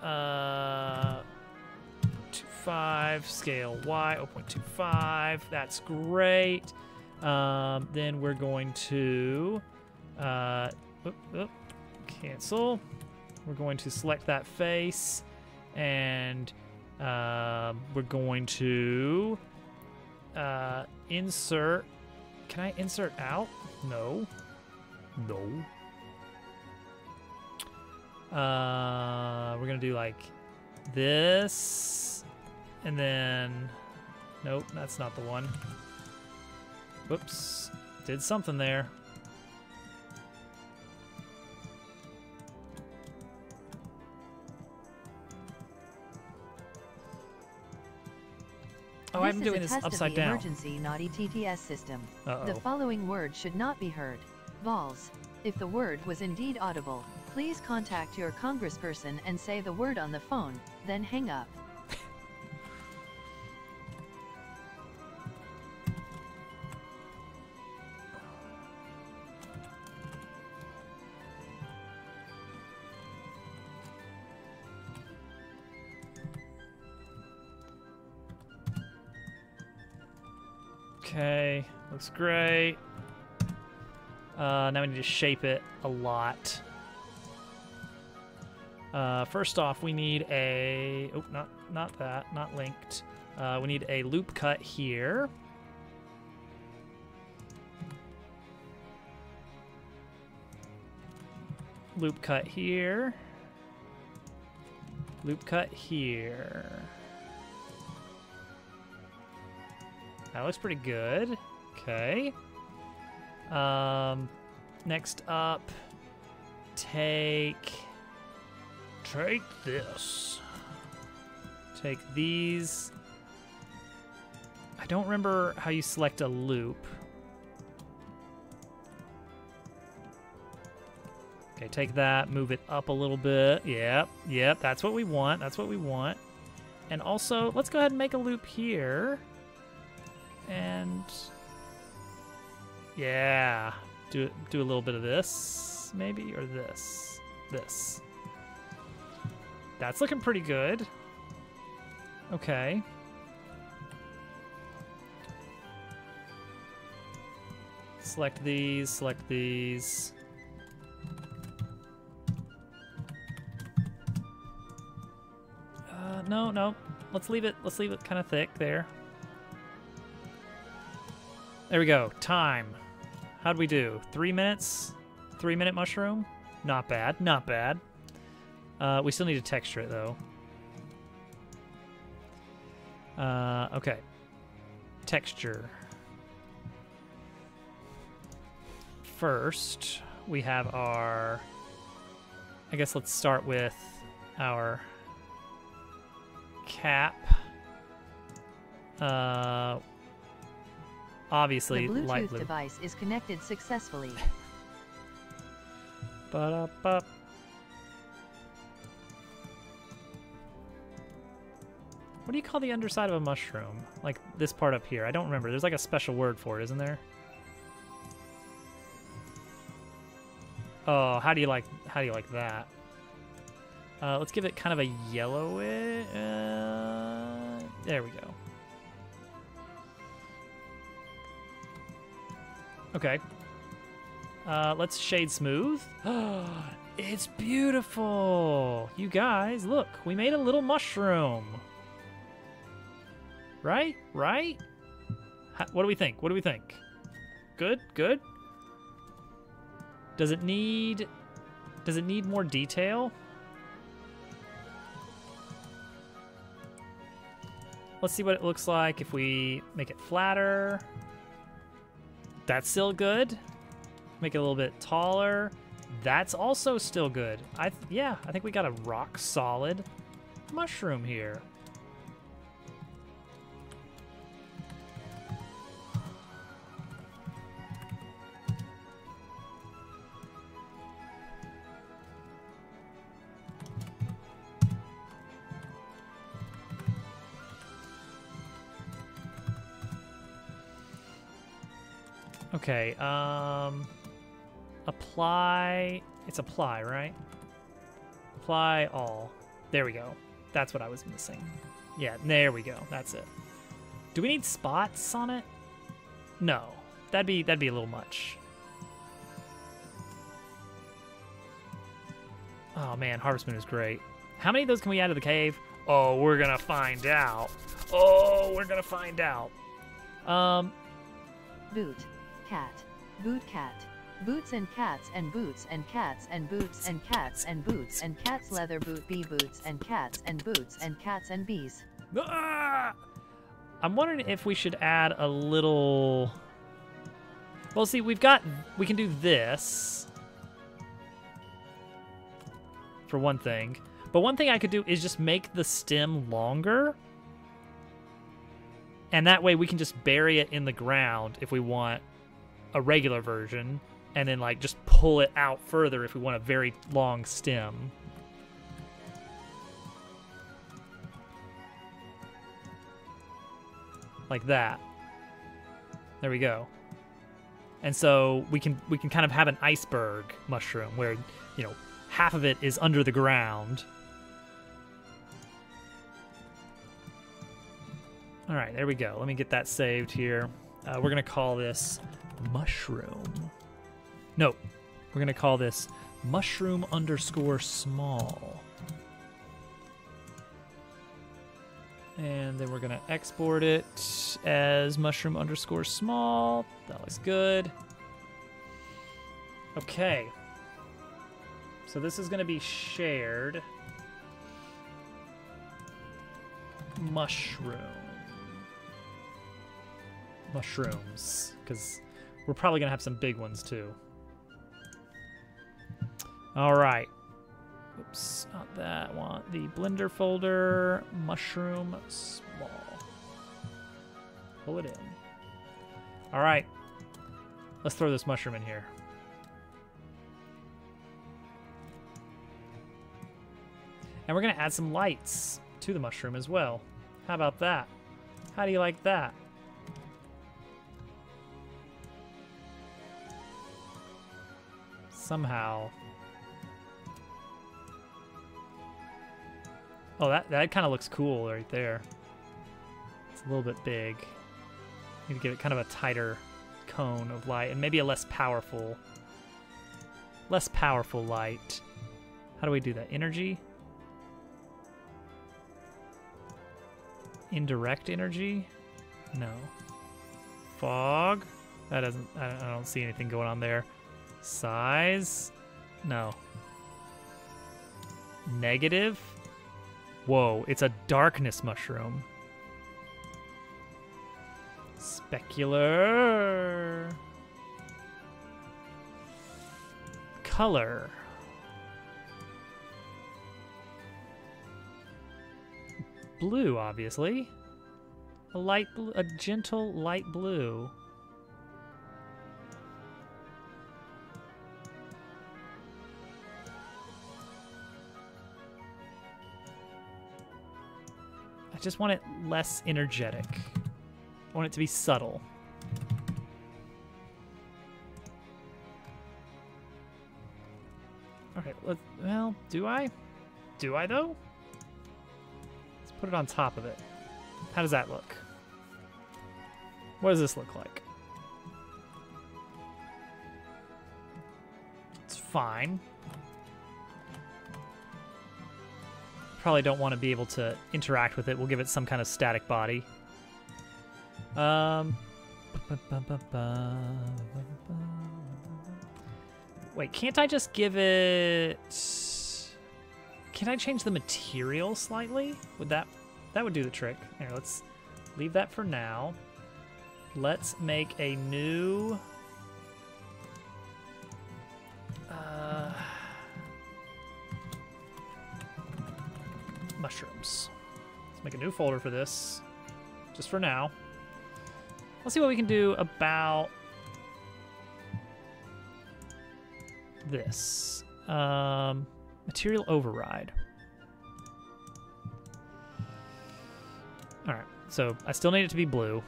0.25 scale Y, 0.25. That's great. Then we're going to cancel. We're going to select that face, and we're going to insert. Can I insert out? No. No. We're gonna do like this, and then nope, that's not the one. Whoops, did something there. Oh, I'm doing this upside down. Emergency naughty TTS system. Uh-oh. The following word should not be heard. Balls. If the word was indeed audible, please contact your congressperson and say the word on the phone, then hang up. Okay, looks great. Now we need to shape it a lot. First off, we need a... Oh, not that. Not linked. We need a loop cut here. Loop cut here. Loop cut here. That looks pretty good. Okay. Next up, take this. Take these. I don't remember how you select a loop. Okay, take that, move it up a little bit. Yep, that's what we want. That's what we want. And also, let's go ahead and make a loop here. And yeah, do a little bit of this, maybe, or this. That's looking pretty good. Select these, select these. No, no. Let's leave it kind of thick there. There we go. Time. How'd we do? 3 minutes? 3-minute mushroom? Not bad, not bad. We still need to texture it, though. Okay. Texture. First, we have our... I guess let's start with our cap. Obviously, the Bluetooth light blue. device is connected successfully. Ba-da-ba. What do you call the underside of a mushroom? Like this part up here. I don't remember. There's like a special word for it, isn't there? Oh, how do you like that? Let's give it kind of a yellowish. There we go. Okay. Let's shade smooth. It's beautiful. You guys, look, we made a little mushroom. Right? Right? What do we think? What do we think? Good? Good? Does it need more detail? Let's see what it looks like if we make it flatter. That's still good. Make it a little bit taller. That's also still good. Yeah, I think we got a rock solid mushroom here. Okay, apply, it's apply, right? Apply all. There we go. That's what I was missing. Yeah, there we go. That's it. Do we need spots on it? No. That'd be a little much. Oh man, Harvest Moon is great. How many of those can we add to the cave? Oh, we're gonna find out. Oh, we're gonna find out. Boot. Cat. Boot cat. Boots and cats and boots and cats and boots and cats and boots and cats leather boot bee boots and cats and boots and cats and bees. Ah! I'm wondering if we should add a little... Well, see, we can do this for one thing. But one thing I could do is just make the stem longer. And that way we can just bury it in the ground if we want a regular version, and then like just pull it out further if we want a very long stem. Like that. There we go. And so we can kind of have an iceberg mushroom where, you know, half of it is under the ground. All right, there we go. Let me get that saved here. We're gonna call this mushroom. No, we're gonna call this mushroom_small. And then we're gonna export it as mushroom_small. That looks good. Okay. So this is gonna be shared. Mushrooms, because we're probably gonna have some big ones too. All right. Oops, not that. I want the Blender folder, mushroom small. Pull it in. All right. Let's throw this mushroom in here. And we're gonna add some lights to the mushroom as well. How about that? How do you like that? Somehow. Oh, that kind of looks cool right there. It's a little bit big. Need to give it kind of a tighter cone of light, and maybe a less powerful light. How do we do that? Energy? Indirect energy? No. Fog? That doesn't, I don't see anything going on there. Size? No. Negative? Whoa, it's a darkness mushroom. Specular. Color. Blue, obviously. A light blue, a gentle light blue. I just want it less energetic. I want it to be subtle. Okay, well, do I? Do I, though? Let's put it on top of it. How does that look? What does this look like? It's fine. Probably don't want to be able to interact with it. We'll give it some kind of static body. Wait, can't I just give it... Can I change the material slightly? Would that would do the trick. Here, let's leave that for now. Let's make a new... mushrooms. Let's make a new folder for this, just for now. Let's see what we can do about this. Material override. All right, so I still need it to be blue.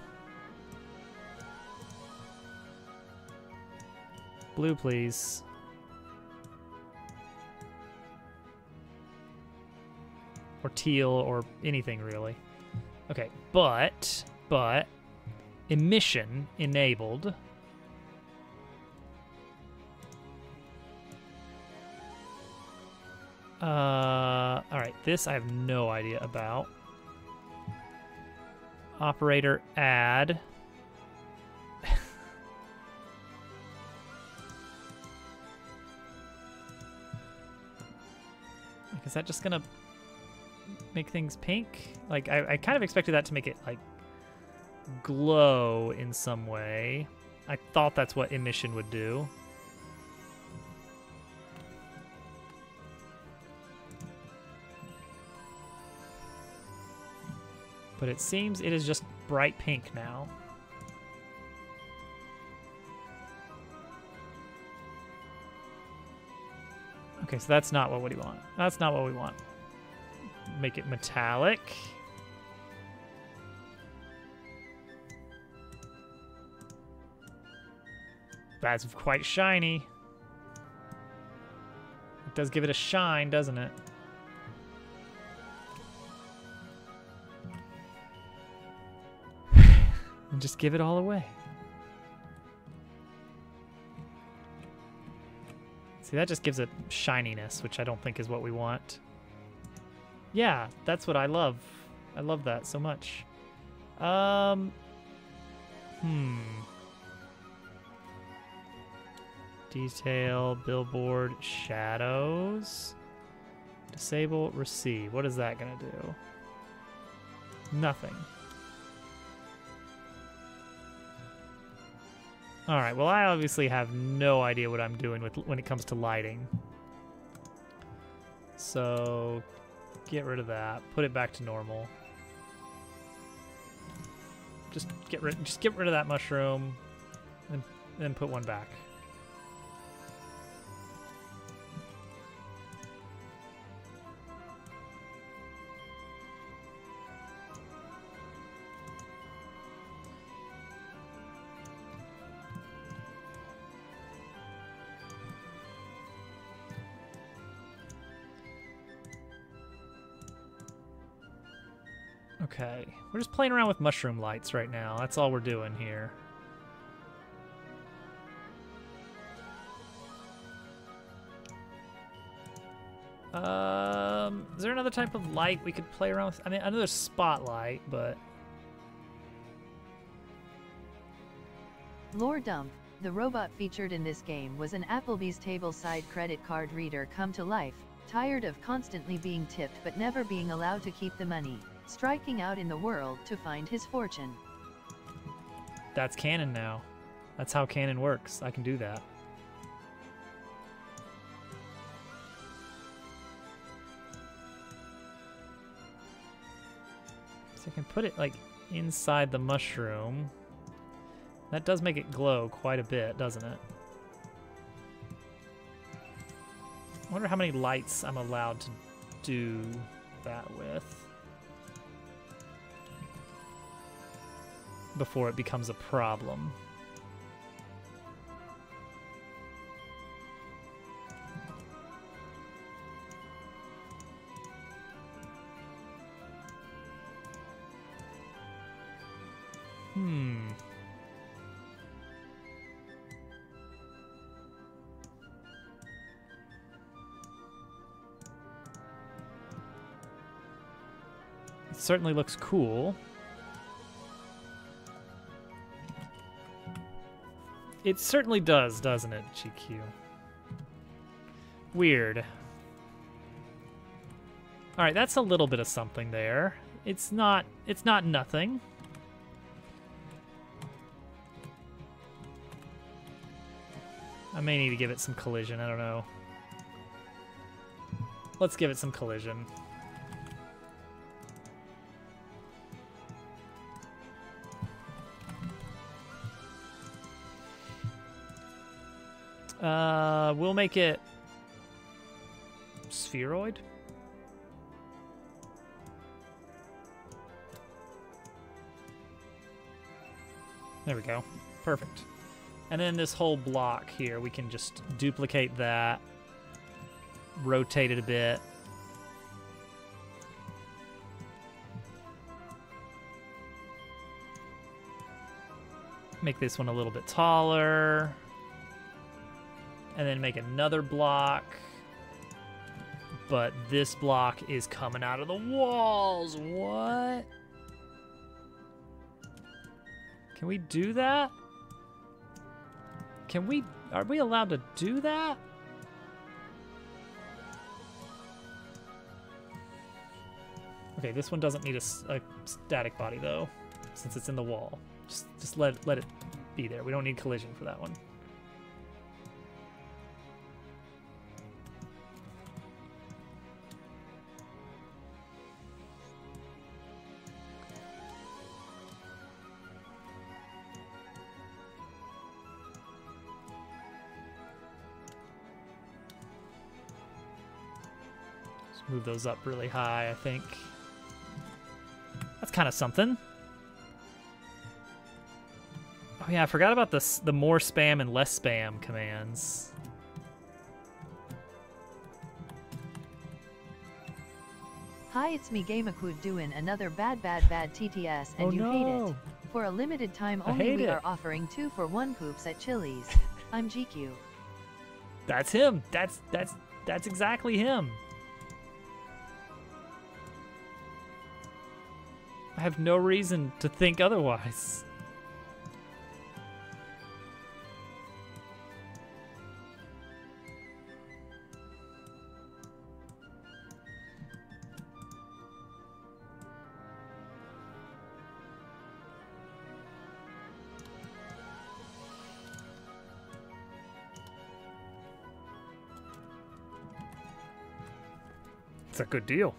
Blue, please. Or teal, or anything really. Okay, but emission enabled. All right, this I have no idea about. Operator add. Like, is that just gonna make things pink? Like, I kind of expected that to make it, like, glow in some way. I thought that's what emission would do. But it seems it is just bright pink now. Okay, so that's not what we want. That's not what we want. Make it metallic. That's quite shiny. It does give it a shine, doesn't it? And just give it all away. See, that just gives it shininess, which I don't think is what we want. Yeah, that's what I love. I love that so much. Detail, billboard, shadows. Disable, receive. What is that gonna do? Nothing. All right, well, I obviously have no idea what I'm doing when it comes to lighting. So get rid of that. Put it back to normal. Just get rid of that mushroom, and then put one back. Okay, we're just playing around with mushroom lights right now. That's all we're doing here. Is there another type of light we could play around with? I mean, I know there's spotlight, but... Lore dump. The robot featured in this game was an Applebee's tableside credit card reader come to life, tired of constantly being tipped but never being allowed to keep the money, striking out in the world to find his fortune. That's canon now. That's how canon works. I can do that. So I can put it like inside the mushroom. That does make it glow quite a bit, doesn't it? I wonder how many lights I'm allowed to do that with before it becomes a problem. It certainly looks cool. It certainly does, doesn't it, GQ? Weird. All right, that's a little bit of something there. It's not nothing. I may need to give it some collision, I don't know. Let's give it some collision. We'll make it spheroid. There we go. Perfect. And then this whole block here, we can just duplicate that, rotate it a bit. Make this one a little bit taller. And then make another block. But this block is coming out of the walls. What? Can we do that? Are we allowed to do that? Okay, this one doesn't need a static body though, since it's in the wall. Just let it be there. We don't need collision for that one. Move those up really high, I think. That's kind of something. Oh yeah, I forgot about the more spam and less spam commands. Hi, it's me Gameakud doing another bad TTS and you hate it. For a limited time only we are offering 2-for-1 poops at Chili's. I'm GQ. That's him. That's exactly him. I have no reason to think otherwise. It's a good deal.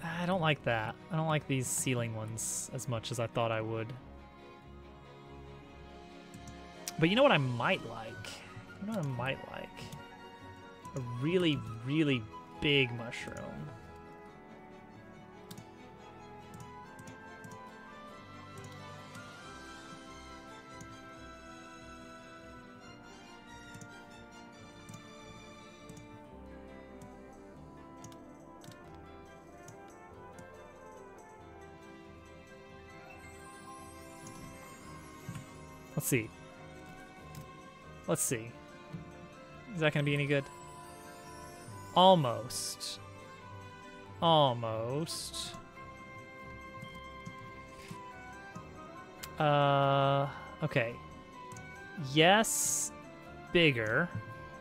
I don't like that. I don't like these ceiling ones as much as I thought I would. But you know what I might like? You know what I might like? A really, really big mushroom. Let's see. Let's see. Is that going to be any good? Almost. Almost. Okay. Yes, bigger,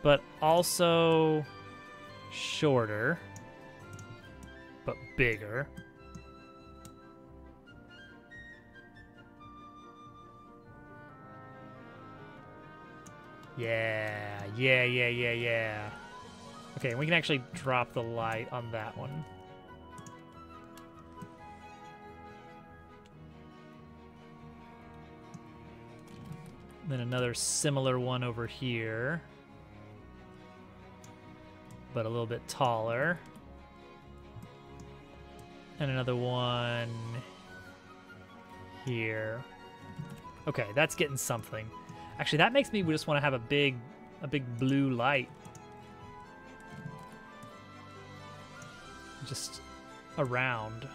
but also shorter, but bigger. Yeah. Okay, we can actually drop the light on that one. Then another similar one over here, but a little bit taller. And another one here. Okay, that's getting something. Actually, that makes me just want to have a big blue light. Just around.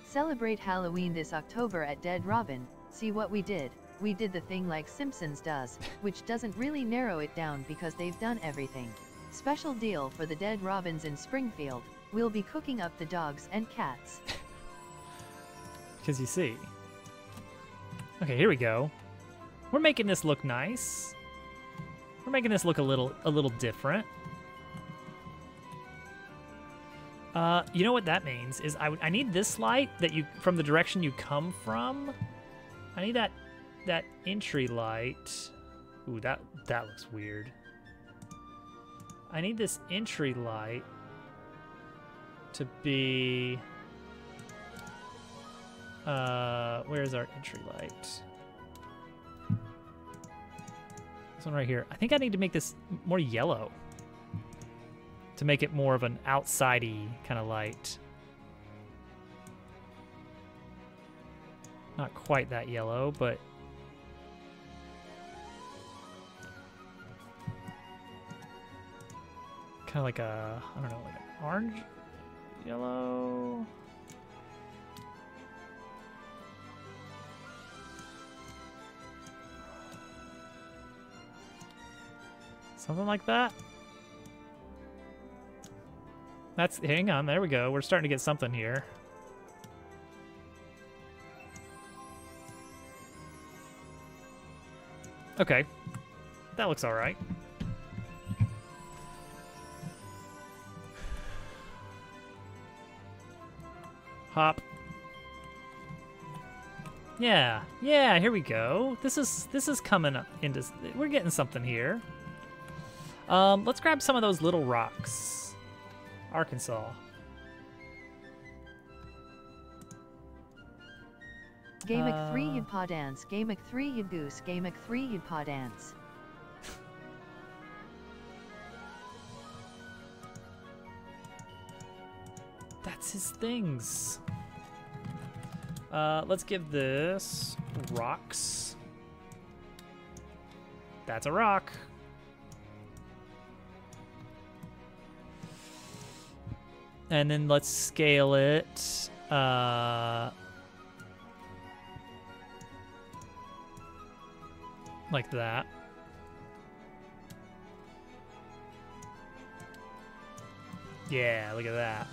Celebrate Halloween this October at Dead Robin. See what we did? We did the thing like Simpsons does, which doesn't really narrow it down because they've done everything. Special deal for the Dead Robins in Springfield. We'll be cooking up the dogs and cats. Because you see. Okay, here we go. We're making this look nice. We're making this look a little different. You know what that means is I need this light that you from the direction you come from. I need that entry light. Ooh, that looks weird. I need this entry light to be where's our entry light? This one right here. I think I need to make this more yellow to make it more of an outside-y kind of light. Not quite that yellow, but kind of like a, I don't know, like an orange, yellow. Something like that. That's, hang on, there we go. We're starting to get something here. Okay. That looks all right. Hop. Yeah, here we go. This is coming up into, we're getting something here. Let's grab some of those little rocks. Arkansas. Gamic 3 you'd paw dance, Gamic 3 you'd goose, Gamic 3 you'd paw dance. That's his things. Let's give this rocks. That's a rock. And then let's scale it. Like that. Yeah, look at that.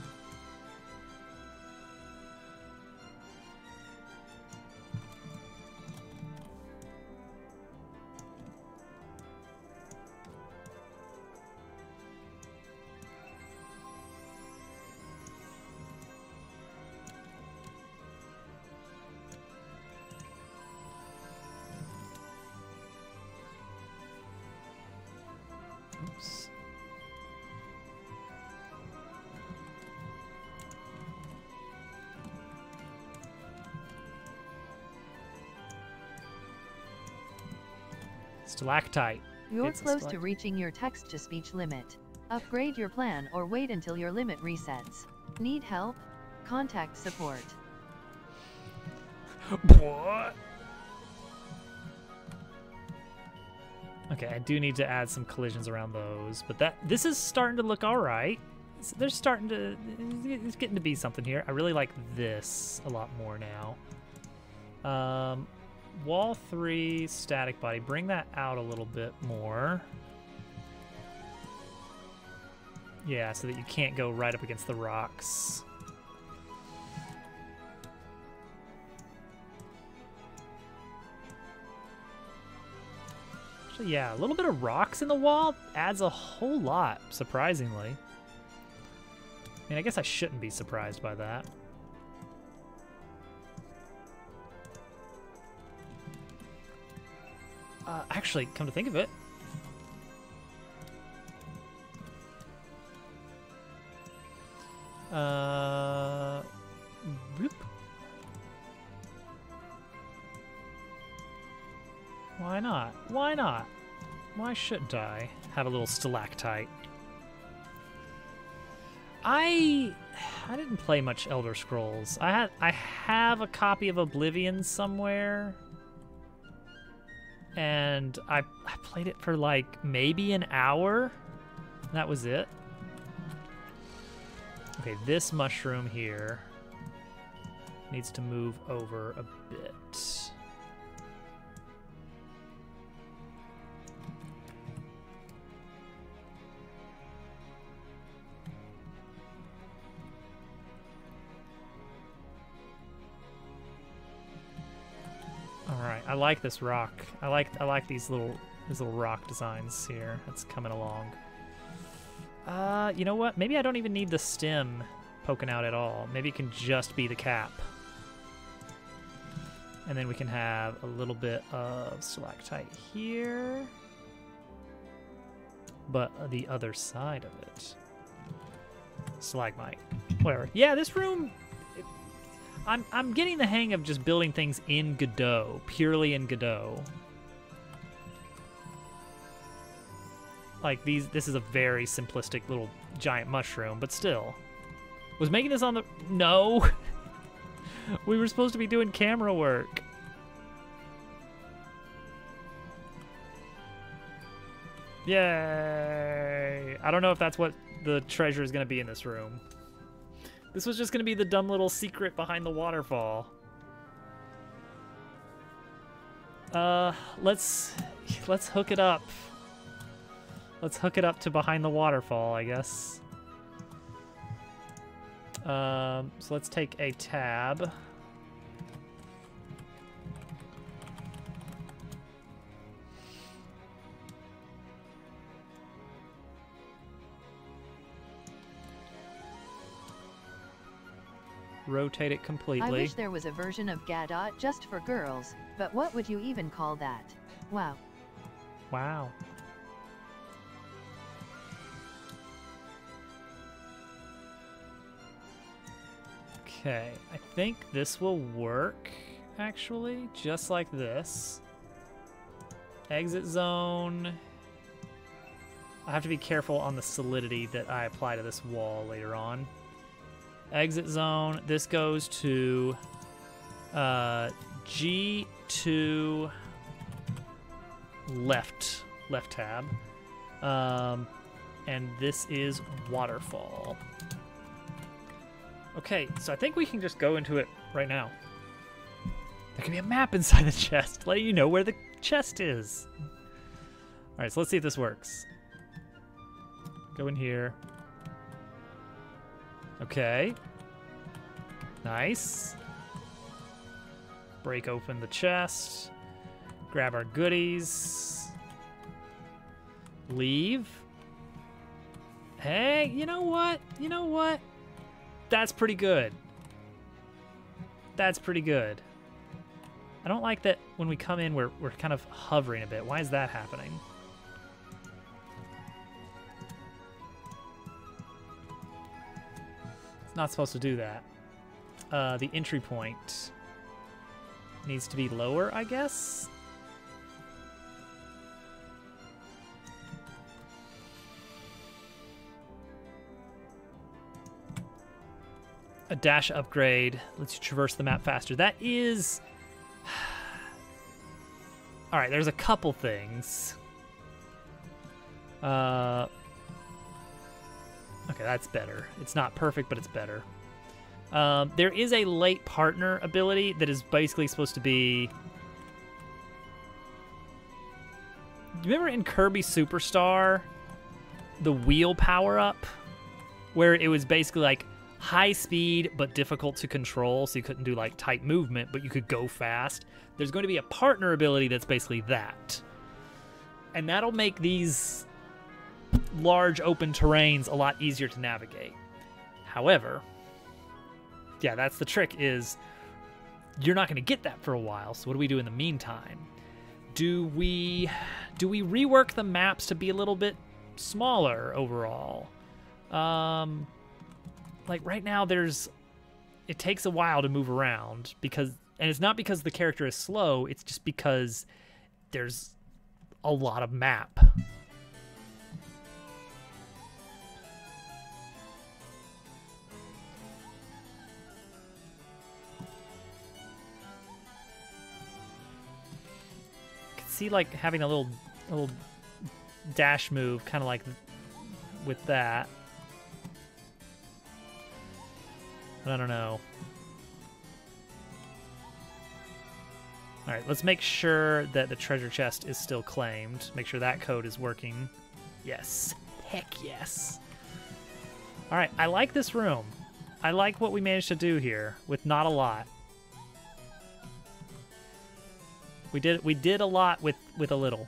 Oops. Stalactite. You're It's a close to stalactite. reaching your text-to-speech limit. Upgrade your plan or wait until your limit resets. Need help? Contact support. What? Okay, I do need to add some collisions around those, but this is starting to look all right. They're starting to, it's getting to be something here. I really like this a lot more now. wall 3, static body. Bring that out a little bit more. Yeah, so that you can't go right up against the rocks. Actually, yeah, a little bit of rocks in the wall adds a whole lot, surprisingly. I mean, I guess I shouldn't be surprised by that. Actually, come to think of it, whoop. Why not? Why not? Why shouldn't I have a little stalactite? I didn't play much Elder Scrolls. I have a copy of Oblivion somewhere. And I played it for like maybe an hour. That was it. Okay, this mushroom here needs to move over a bit. All right, I like this rock. I like these little rock designs here. That's coming along. You know what? Maybe I don't even need the stem poking out at all. Maybe it can just be the cap. And then we can have a little bit of stalactite here. But the other side of it. Stalagmite. Whatever. Yeah, this room... I'm getting the hang of just building things in Godot, purely in Godot. Like this is a very simplistic little giant mushroom, but still. Was making this on the... No! We were supposed to be doing camera work. Yay! I don't know if that's what the treasure is going to be in this room. This was just going to be the dumb little secret behind the waterfall. Let's hook it up. Let's hook it up to behind the waterfall, I guess. So let's take a tab. Rotate it completely. I wish there was a version of Godot just for girls, but what would you even call that? Wow. Wow. Okay, I think this will work, actually, just like this. Exit zone. I have to be careful on the solidity that I apply to this wall later on. Exit zone. This goes to G2 left tab. And this is waterfall. Okay, so I think we can just go into it right now. There can be a map inside the chest, letting you know where the chest is. All right, so let's see if this works. Go in here. Okay. Nice. Break open the chest. Grab our goodies. Leave. Hey, you know what? You know what? That's pretty good. That's pretty good. I don't like that when we come in, we're kind of hovering a bit. Why is that happening? It's not supposed to do that. The entry point needs to be lower, I guess? A dash upgrade lets you traverse the map faster. That is... All right, there's a couple things. Okay, that's better. It's not perfect, but it's better. There is a late partner ability that is basically supposed to be remember in Kirby Superstar, the wheel power-up, where it was basically like high speed but difficult to control, so you couldn't do like tight movement, but you could go fast. There's going to be a partner ability that's basically that. And that'll make these large open terrains a lot easier to navigate. However, yeah, that's the trick, is you're not going to get that for a while, so what do we do in the meantime? Do we rework the maps to be a little bit smaller overall? Like right now it takes a while to move around, and it's not because the character is slow, it's just because there's a lot of map. See, like having a little dash move, kind of like with that. I don't know. All right, let's make sure that the treasure chest is still claimed. Make sure that code is working. Yes. Heck yes. All right, I like this room. I like what we managed to do here with not a lot. We did a lot with a little.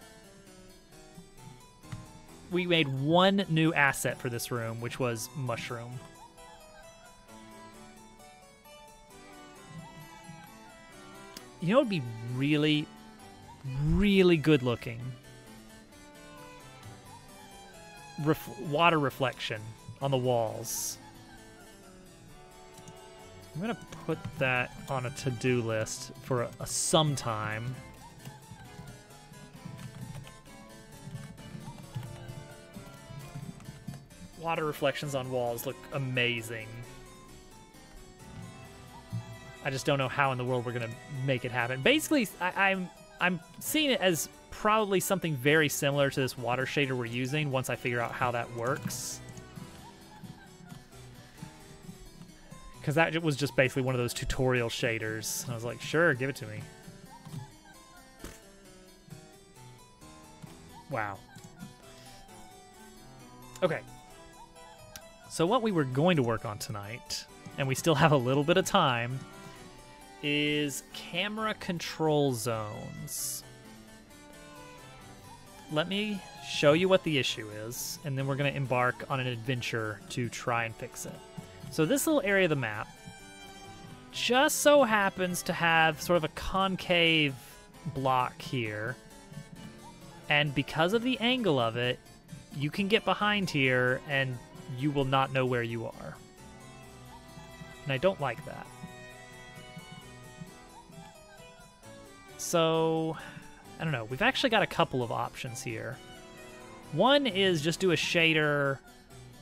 We made one new asset for this room, which was mushroom. You know what would be really, really good looking? Water reflection on the walls. I'm gonna put that on a to-do list for a sometime. Water reflections on walls look amazing. I just don't know how in the world we're gonna make it happen. Basically, I'm seeing it as probably something very similar to this water shader we're using once I figure out how that works. Because that was just basically one of those tutorial shaders. I was like, sure, give it to me. Wow. Okay. So what we were going to work on tonight, and we still have a little bit of time, is camera control zones. Let me show you what the issue is, and then we're going to embark on an adventure to try and fix it. So this little area of the map just so happens to have sort of a concave block here, and because of the angle of it, you can get behind here and you will not know where you are. And I don't like that. So, I don't know. We've actually got a couple of options here. One is just do a shader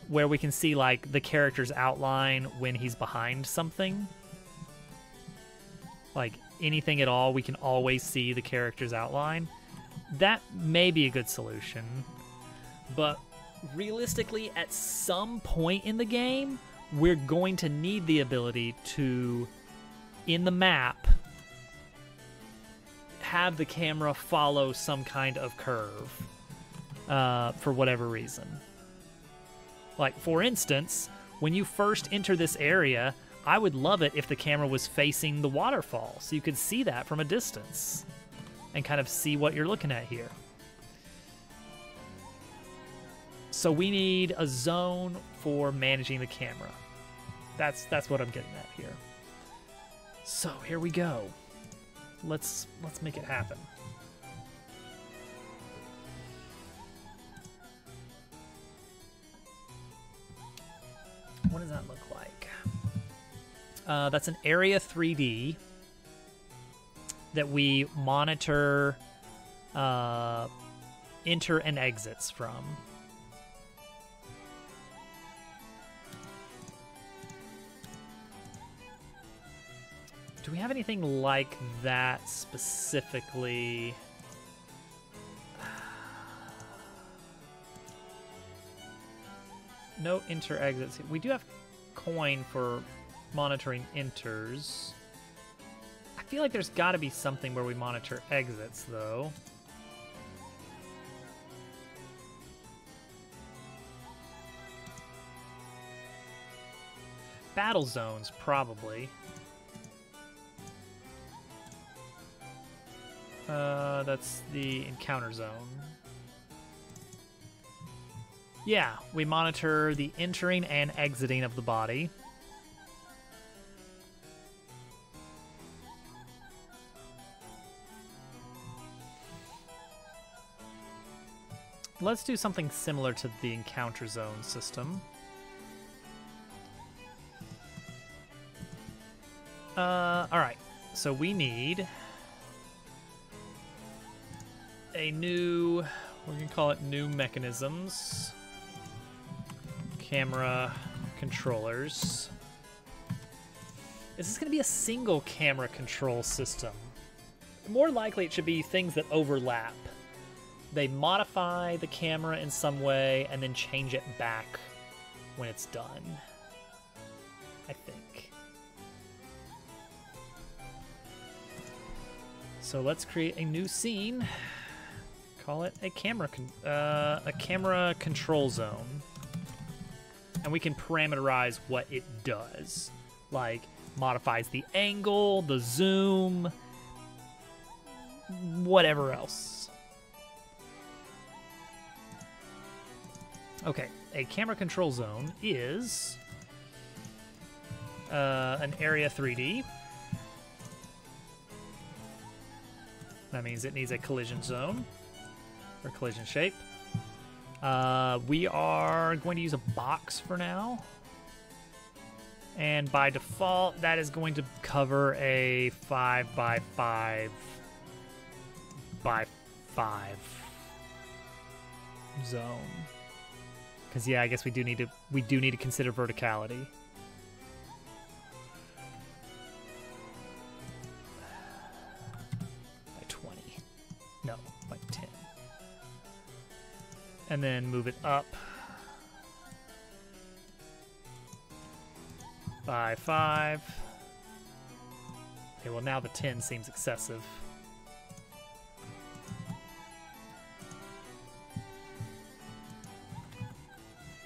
where we can see like the character's outline when he's behind something. Like anything at all, we can always see the character's outline. That may be a good solution. But realistically, at some point in the game, we're going to need the ability to, in the map, have the camera follow some kind of curve for whatever reason. Like, for instance, when you first enter this area, I would love it if the camera was facing the waterfall, so you could see that from a distance and kind of see what you're looking at here. So we need a zone for managing the camera. That's what I'm getting at here. So here we go. Let's make it happen. What does that look like? That's an area 3D that we monitor enter and exits from. Do we have anything like that specifically? No enter exits. We do have coin for monitoring enters. I feel like there's got to be something where we monitor exits, though. battle zones, probably. That's the encounter zone. Yeah, we monitor the entering and exiting of the body. Let's do something similar to the encounter zone system. Alright, so we need a new, we're going to call it new mechanisms. Camera controllers. Is this going to be a single camera control system? More likely it should be things that overlap. They modify the camera in some way and then change it back when it's done, I think. So let's create a new scene. Call it a camera control zone. And we can parameterize what it does. Like, modifies the angle, the zoom, whatever else. Okay, a camera control zone is an area 3D. That means it needs a collision zone, or collision shape. We are going to use a box for now. And by default, that is going to cover a 5 by 5 by 5 zone. Because yeah, I guess we do need to consider verticality. By 20. No, by 10. And then move it up by 5. Okay, well now the 10 seems excessive.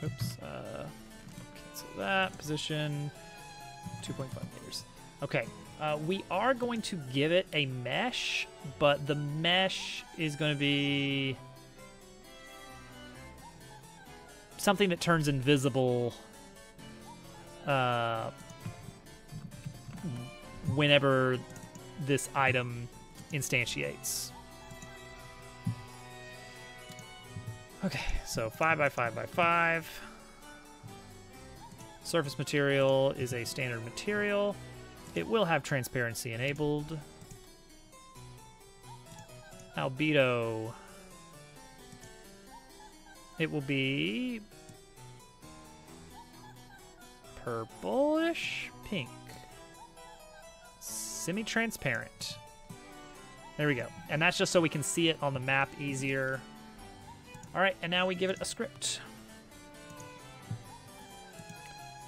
Oops. Cancel that. Position 2.5 meters. Okay. We are going to give it a mesh, but the mesh is going to be something that turns invisible whenever this item instantiates. Okay, so 5 by 5 by 5. Surface material is a standard material. It will have transparency enabled. Albedo. It will be purplish pink. Semi-transparent. There we go. And that's just so we can see it on the map easier. All right, and now we give it a script.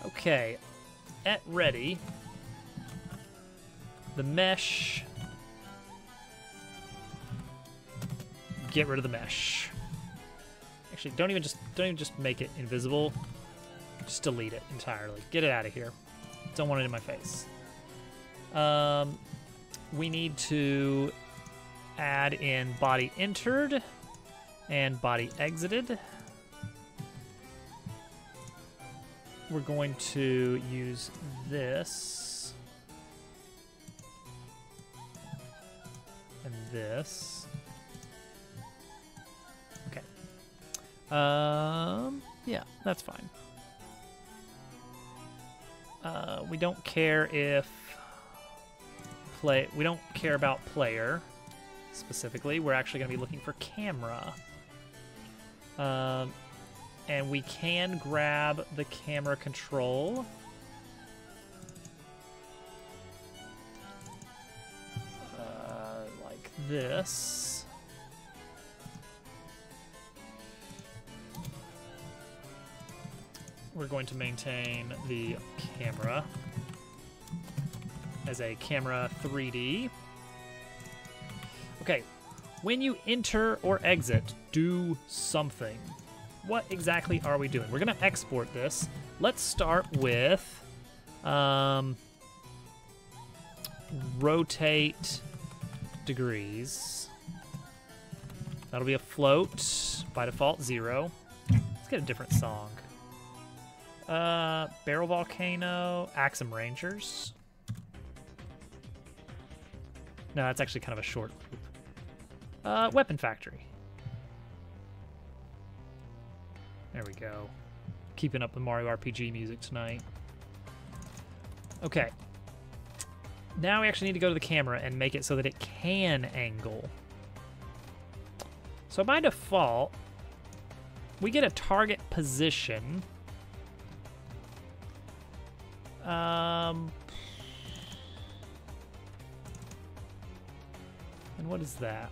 Okay, at ready, the mesh, get rid of the mesh. Actually, don't even just make it invisible. Just delete it entirely. Get it out of here. Don't want it in my face. We need to add in body entered and body exited. We're going to use this and this. Okay. Yeah, that's fine. We don't care if we don't care about player specifically. We're actually going to be looking for camera. And we can grab the camera control. Like this. We're going to maintain the camera as a camera 3D. Okay, when you enter or exit, do something. What exactly are we doing? We're going to export this. Let's start with Rotate degrees. That'll be a float. By default, 0. Let's get a different song. Barrel Volcano, Axum Rangers. No, that's actually kind of a short loop. Weapon Factory. There we go. Keeping up with Mario RPG music tonight. Okay. Now we actually need to go to the camera and make it so that it can angle. So by default, we get a target position. And what is that?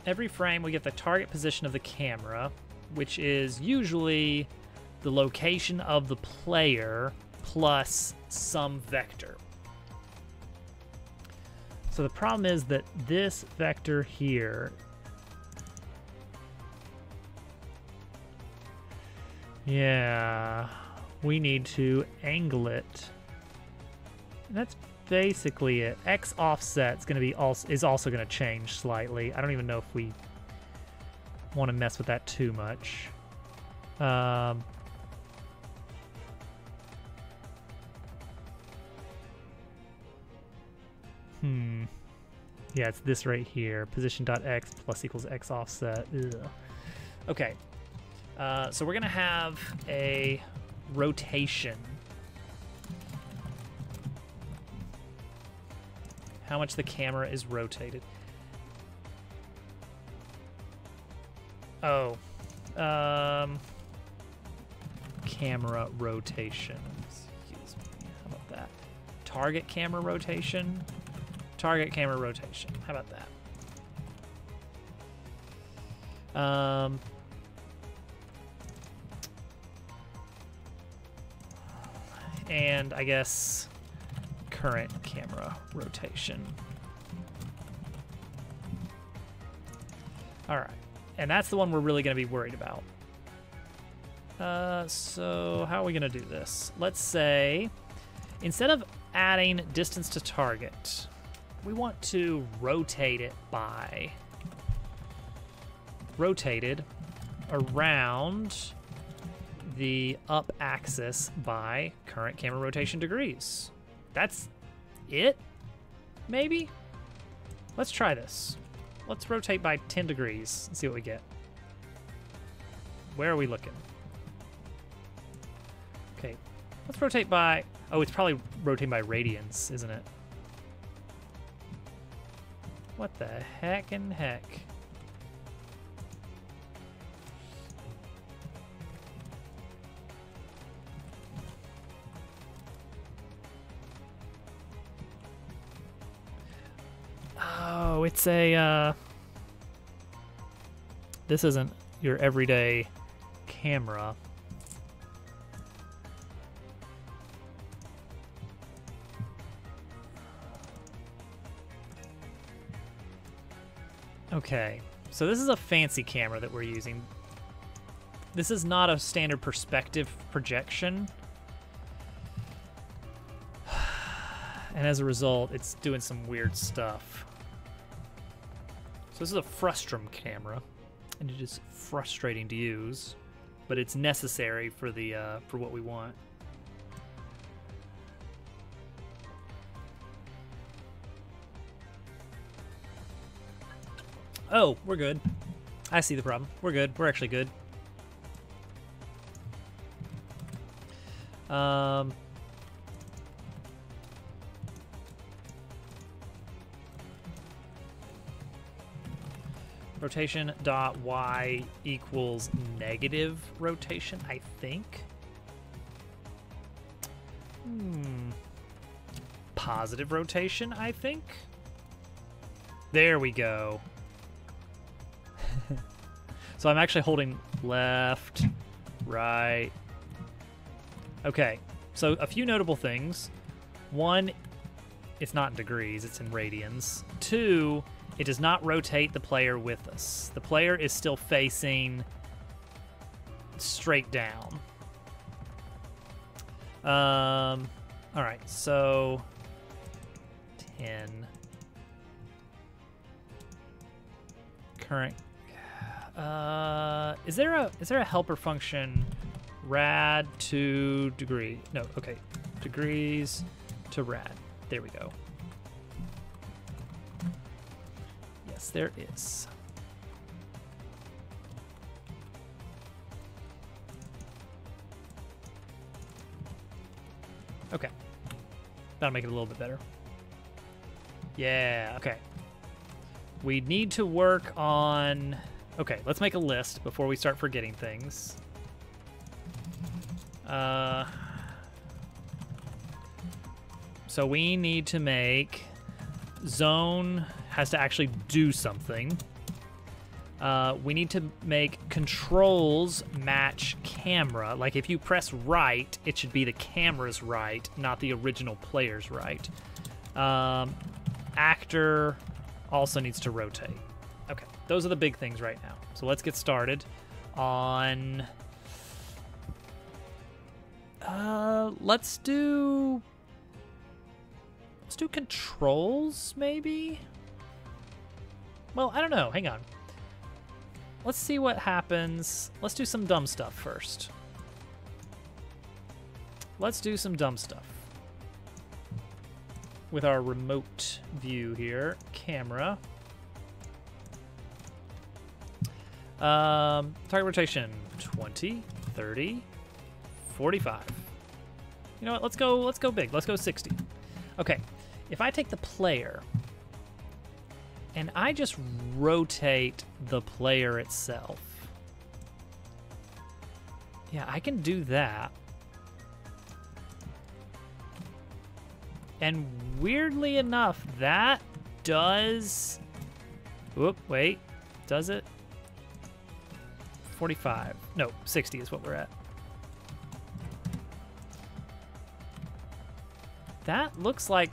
Every frame we get the target position of the camera, which is usually the location of the player plus some vector. So the problem is that this vector here, yeah, we need to angle it. And that's basically it. X offset is also going to change slightly. I don't even know if we want to mess with that too much. Yeah, it's this right here. Position.x plus equals x offset. Ugh. Okay. So we're going to have a rotation. How much the camera is rotated. Oh. Camera rotation. Excuse me. How about that? Target camera rotation. Target camera rotation. How about that? And I guess current camera rotation. All right. And that's the one we're really going to be worried about. So how are we going to do this? Let's say instead of adding distance to target, we want to rotate it by rotated around the up axis by current camera rotation degrees. That's it? Maybe? Let's try this. Let's rotate by 10 degrees and see what we get. Where are we looking? Okay, let's rotate by... Oh, it's probably rotating by radians, isn't it? What the heck and heck? Oh, it's a, this isn't your everyday camera. Okay, so this is a fancy camera that we're using. This is not a standard perspective projection. And as a result, it's doing some weird stuff. So this is a frustrum camera, and it is frustrating to use, but it's necessary for the for what we want. Oh, we're good. I see the problem. We're good. We're actually good. Rotation dot y equals negative rotation, I think. Positive rotation, I think. There we go. So I'm actually holding left, right. Okay, so a few notable things. One, it's not in degrees, it's in radians. Two, it does not rotate the player with us. The player is still facing straight down. All right, so 10. Current. Is there a helper function? Rad to degree. No, okay. Degrees to rad. There we go. Yes, there is. Okay. That'll make it a little bit better. Yeah, okay. We need to work on... Okay, let's make a list before we start forgetting things. So we need to make... Zone has to actually do something. We need to make controls match camera. Like if you press right, it should be the camera's right, not the original player's right. Actor also needs to rotate. Okay, those are the big things right now. So let's get started on... Let's do controls, maybe? Well, I don't know. Hang on. Let's see what happens. Let's do some dumb stuff first. Let's do some dumb stuff. With our remote view here. Camera. Target rotation 20, 30, 45. You know what? Let's go big. Let's go 60. Okay. If I take the player and I just rotate the player itself. Yeah, I can do that. And weirdly enough, that does... Whoop, wait. Does it? 45. No, 60 is what we're at. That looks like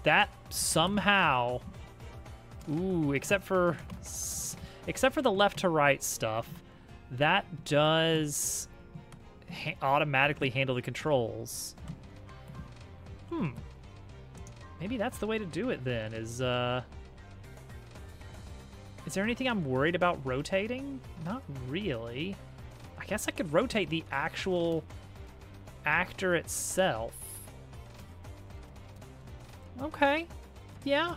that somehow... Ooh, except for the left to right stuff, that does automatically handle the controls. Maybe that's the way to do it then, is there anything I'm worried about rotating? Not really. I guess I could rotate the actual actor itself. Okay. Yeah.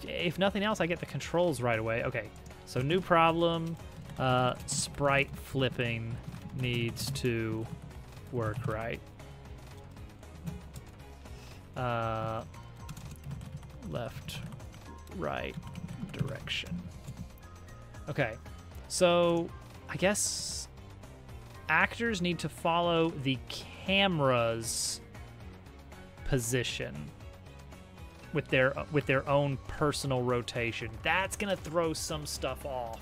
If nothing else, I get the controls right away. Okay, so new problem. Sprite flipping needs to work right. Left, right direction. Okay, so I guess actors need to follow the camera's position with their own personal rotation. That's gonna throw some stuff off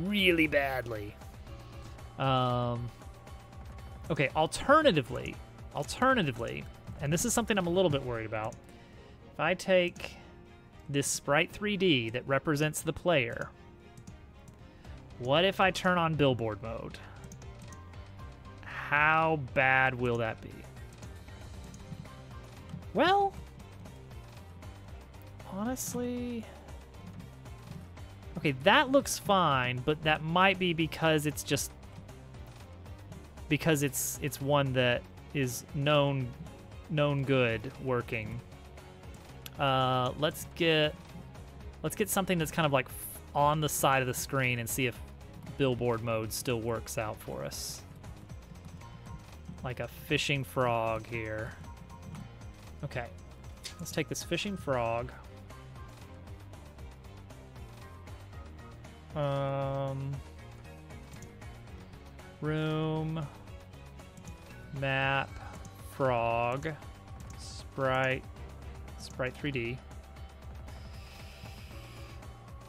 really badly. Okay, alternatively, and this is something I'm a little bit worried about. If I take this Sprite 3D that represents the player, what if I turn on billboard mode? How bad will that be? Well, honestly... Okay, that looks fine, but that might be because it's just... Because it's one that is known good working. Let's get something that's kind of like on the side of the screen and see if billboard mode still works out for us. Like a fishing frog here. Okay, let's take this fishing frog. Room, map, frog, Sprite 3D.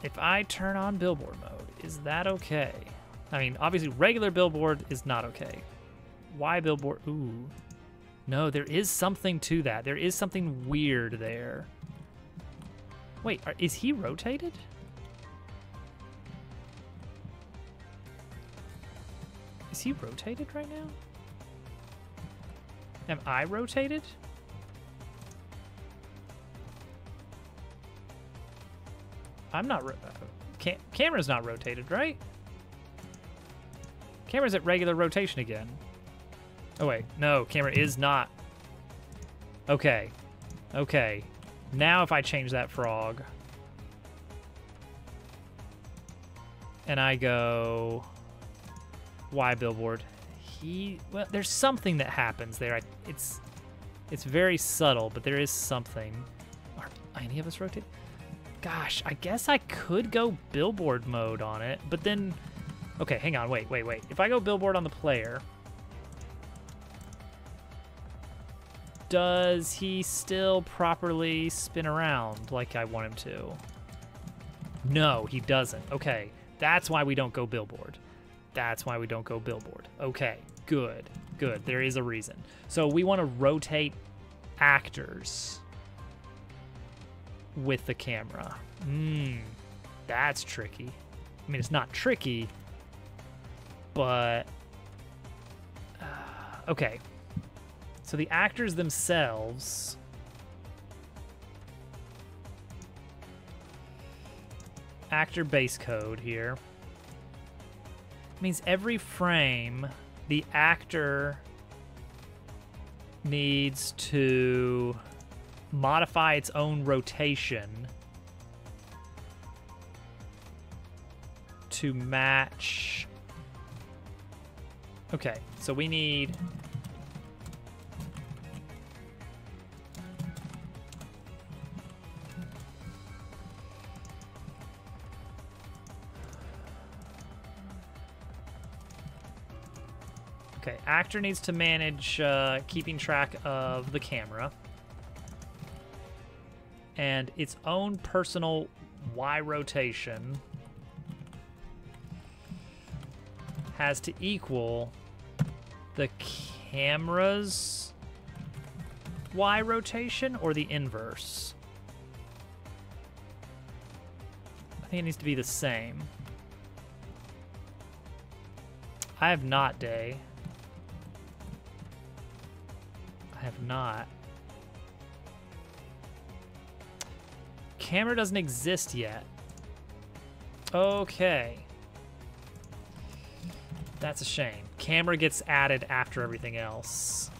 If I turn on billboard mode, is that okay? I mean, obviously regular billboard is not okay. Why billboard? Ooh. No, there is something to that. There is something weird there. Wait, is he rotated? Is he rotated right now? Am I rotated? I'm not... camera's not rotated, right? Camera's at regular rotation again. Oh, wait. No, camera is not. Okay. Okay. Now if I change that frog... and I go... Y billboard. Well, there's something that happens there. It's very subtle, but there is something. Are any of us rotated? Gosh, I guess I could go billboard mode on it, but then... Okay, hang on, wait. If I go billboard on the player, does he still properly spin around like I want him to? No, he doesn't. Okay, that's why we don't go billboard. That's why we don't go billboard. Okay, good. There is a reason. So we want to rotate actors with the camera. That's tricky. I mean, it's not tricky, but... okay. So the actors themselves... actor base code here means every frame the actor needs to modify its own rotation to match. Okay, so we need okay, actor needs to manage keeping track of the camera and its own personal Y rotation has to equal the camera's Y rotation or the inverse. I think it needs to be the same. I have not, Day. I have not. Camera doesn't exist yet. Okay. That's a shame. Camera gets added after everything else.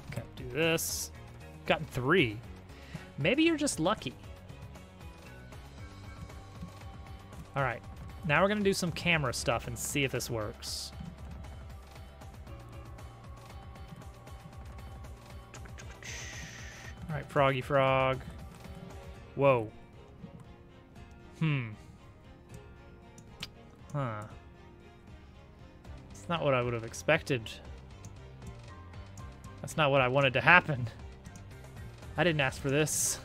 Okay, do this. Gotten 3. Maybe you're just lucky. All right, now we're gonna do some camera stuff and see if this works. All right, Froggy Frog. Whoa. Huh. It's not what I would have expected. That's not what I wanted to happen. I didn't ask for this.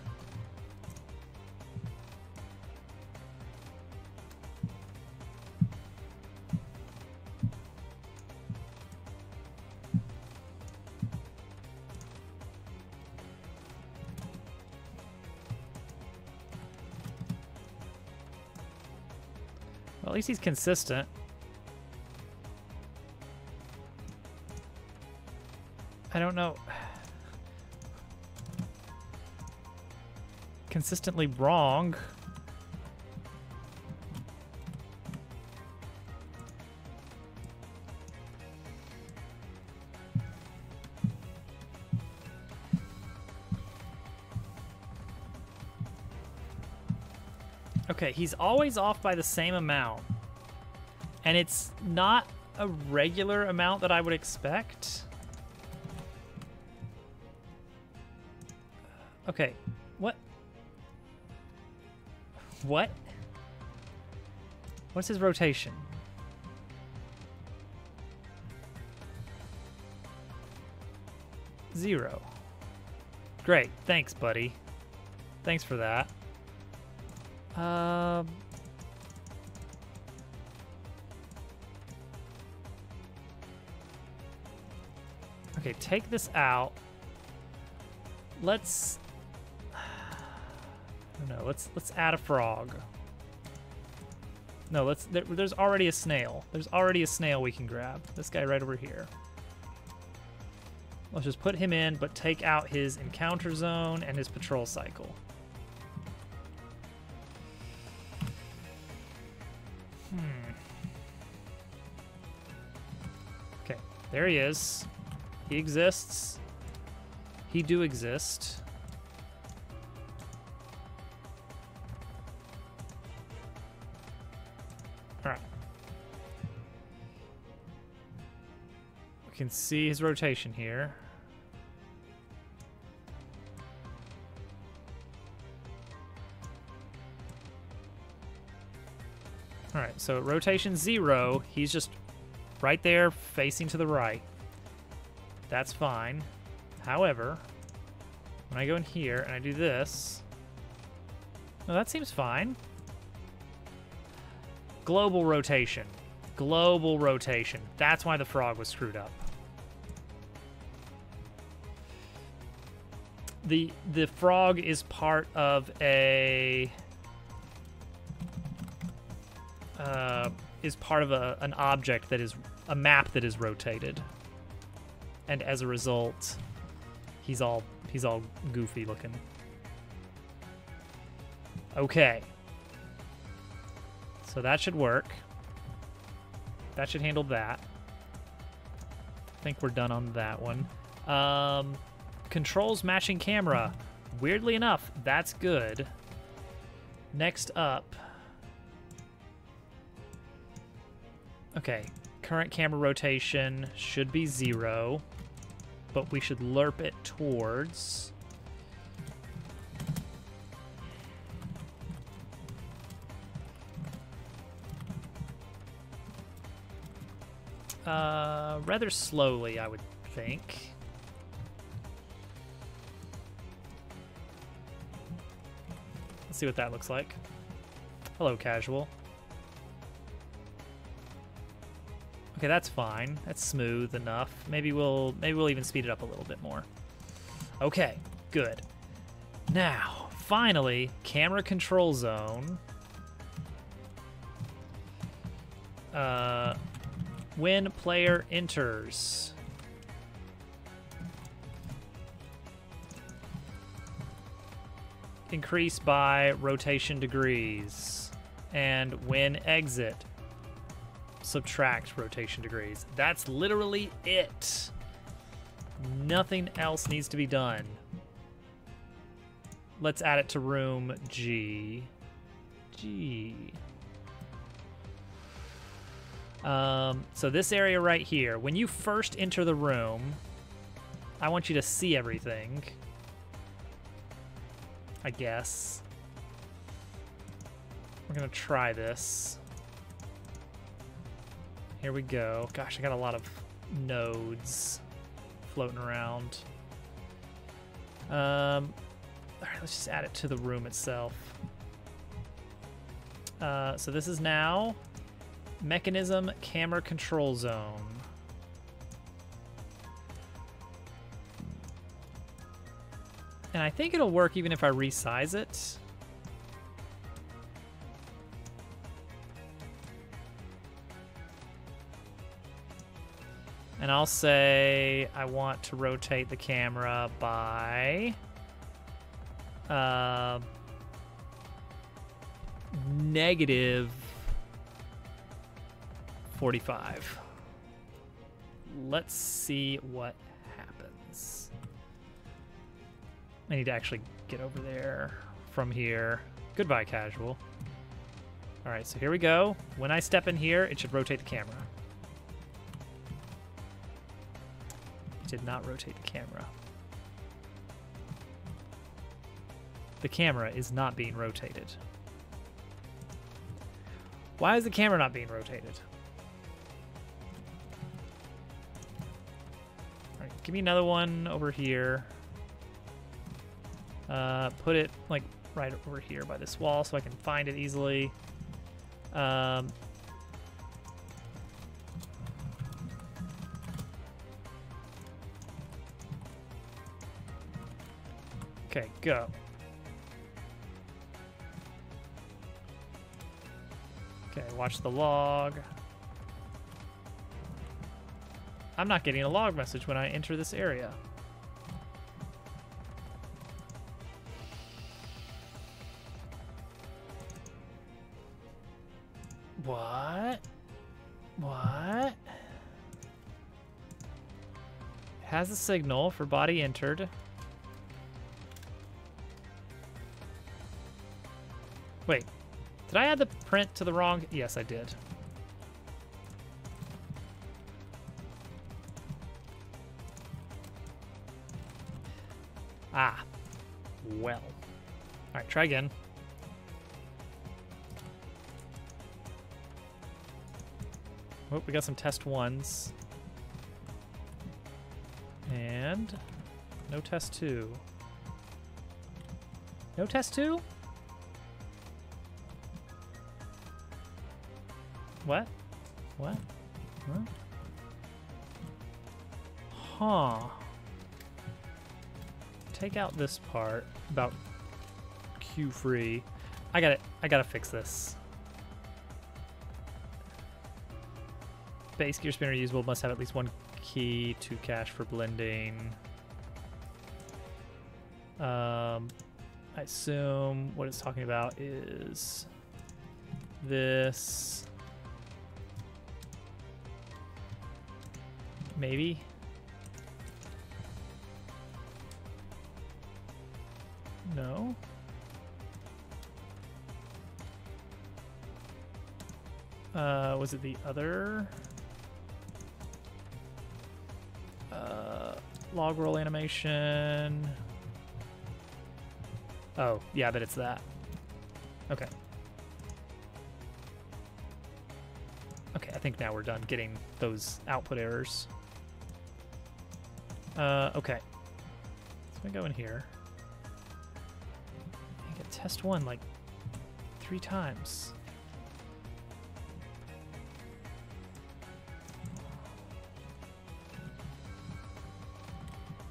Well, at least he's consistent. I don't know. Consistently wrong. Okay, he's always off by the same amount. And it's not a regular amount that I would expect. Okay, what? What? What's his rotation? Zero. Great, thanks, buddy. Thanks for that. Okay, take this out. Let's... No, let's add a frog. No, there's already a snail. There's already a snail we can grab. This guy right over here. Let's just put him in, but take out his encounter zone and his patrol cycle. Okay, there he is. He exists. He do exist. All right. We can see his rotation here. All right, so rotation 0, he's just right there facing to the right. That's fine. However, when I go in here and I do this, no, that seems fine. Global rotation. Global rotation. That's why the frog was screwed up. The frog is part of a an object that is a map that is rotated, and as a result, he's all goofy looking. Okay, so that should work. That should handle that. I think we're done on that one. Controls matching camera. Weirdly enough, that's good. Next up. Okay, current camera rotation should be 0, but we should lerp it towards... rather slowly, I would think. Let's see what that looks like. Hello, casual. Okay, that's fine. That's smooth enough. Maybe we'll even speed it up a little bit more. Okay, good. Now, finally, camera control zone. When player enters. Increase by rotation degrees. And when exit, subtract rotation degrees. That's literally it. Nothing else needs to be done. Let's add it to room G. So this area right here, when you first enter the room, I want you to see everything, I guess. We're gonna try this. Here we go. Gosh, I got a lot of nodes floating around. All right, let's just add it to the room itself. So this is now mechanism camera control zone. And I think it'll work even if I resize it. And I'll say I want to rotate the camera by negative 45. Let's see what happens. I need to actually get over there from here. Goodbye, casual. All right, so here we go. When I step in here, it should rotate the camera. It did not rotate the camera. The camera is not being rotated. Why is the camera not being rotated? All right, give me another one over here. Put it like right over here by this wall so I can find it easily. Okay, go. watch the log. I'm not getting a log message when I enter this area. What? What? It has a signal for body entered. Wait, did I add the print to the wrong? Yes, I did. Ah, well. All right, try again. Oh, we got some test ones. And no test two. No test two? What? What? Huh? Huh. Take out this part about queue free. I gotta fix this. Base gear spinner usable must have at least one key to cache for blending. I assume what it's talking about is this. Maybe. No. Was it the other? Log roll animation. Oh, yeah, I bet it's that. Okay. Okay, I think now we're done getting those output errors. Okay. So I'm gonna go in here. I get test one like 3 times.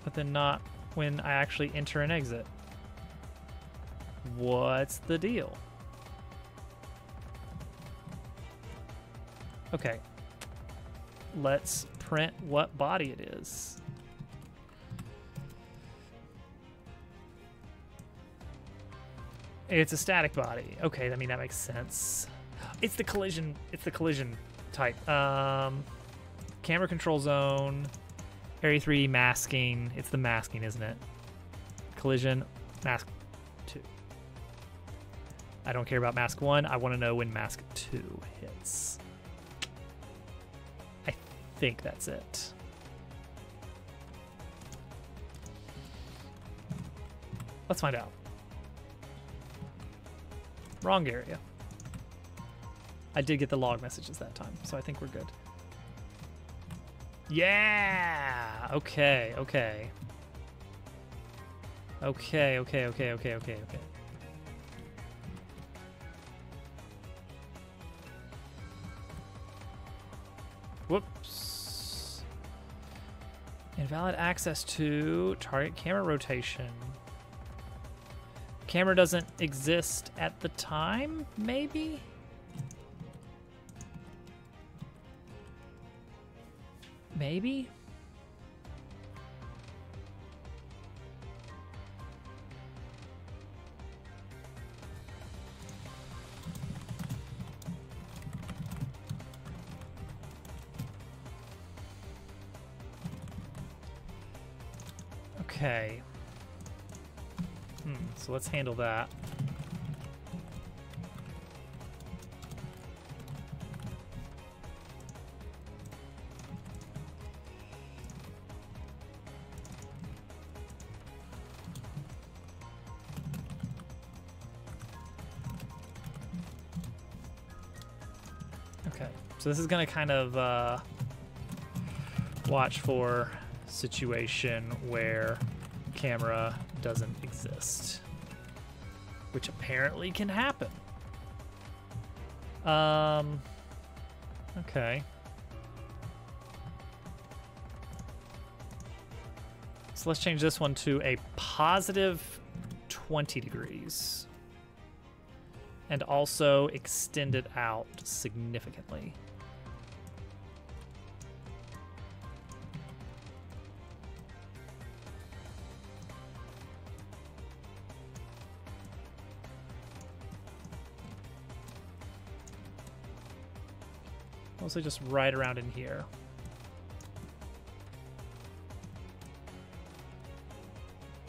But then not when I actually enter and exit. What's the deal? Okay. Let's print what body it is. It's a static body. Okay, I mean that makes sense. It's the collision type. Camera control zone. Area 3 masking. It's the masking, isn't it? Collision, mask 2. I don't care about mask 1. I want to know when mask 2 hits. I think that's it. Let's find out. Wrong area. I did get the log messages that time, so I think we're good. Yeah! Okay, okay. Okay. Whoops. Invalid access to target camera rotation. Camera doesn't exist at the time, maybe? Maybe? Okay. So let's handle that. Okay, so this is gonna kind of watch for situation where camera doesn't exist, which apparently can happen. Okay. So let's change this one to a positive 20 degrees. and also extend it out significantly. Mostly just right around in here.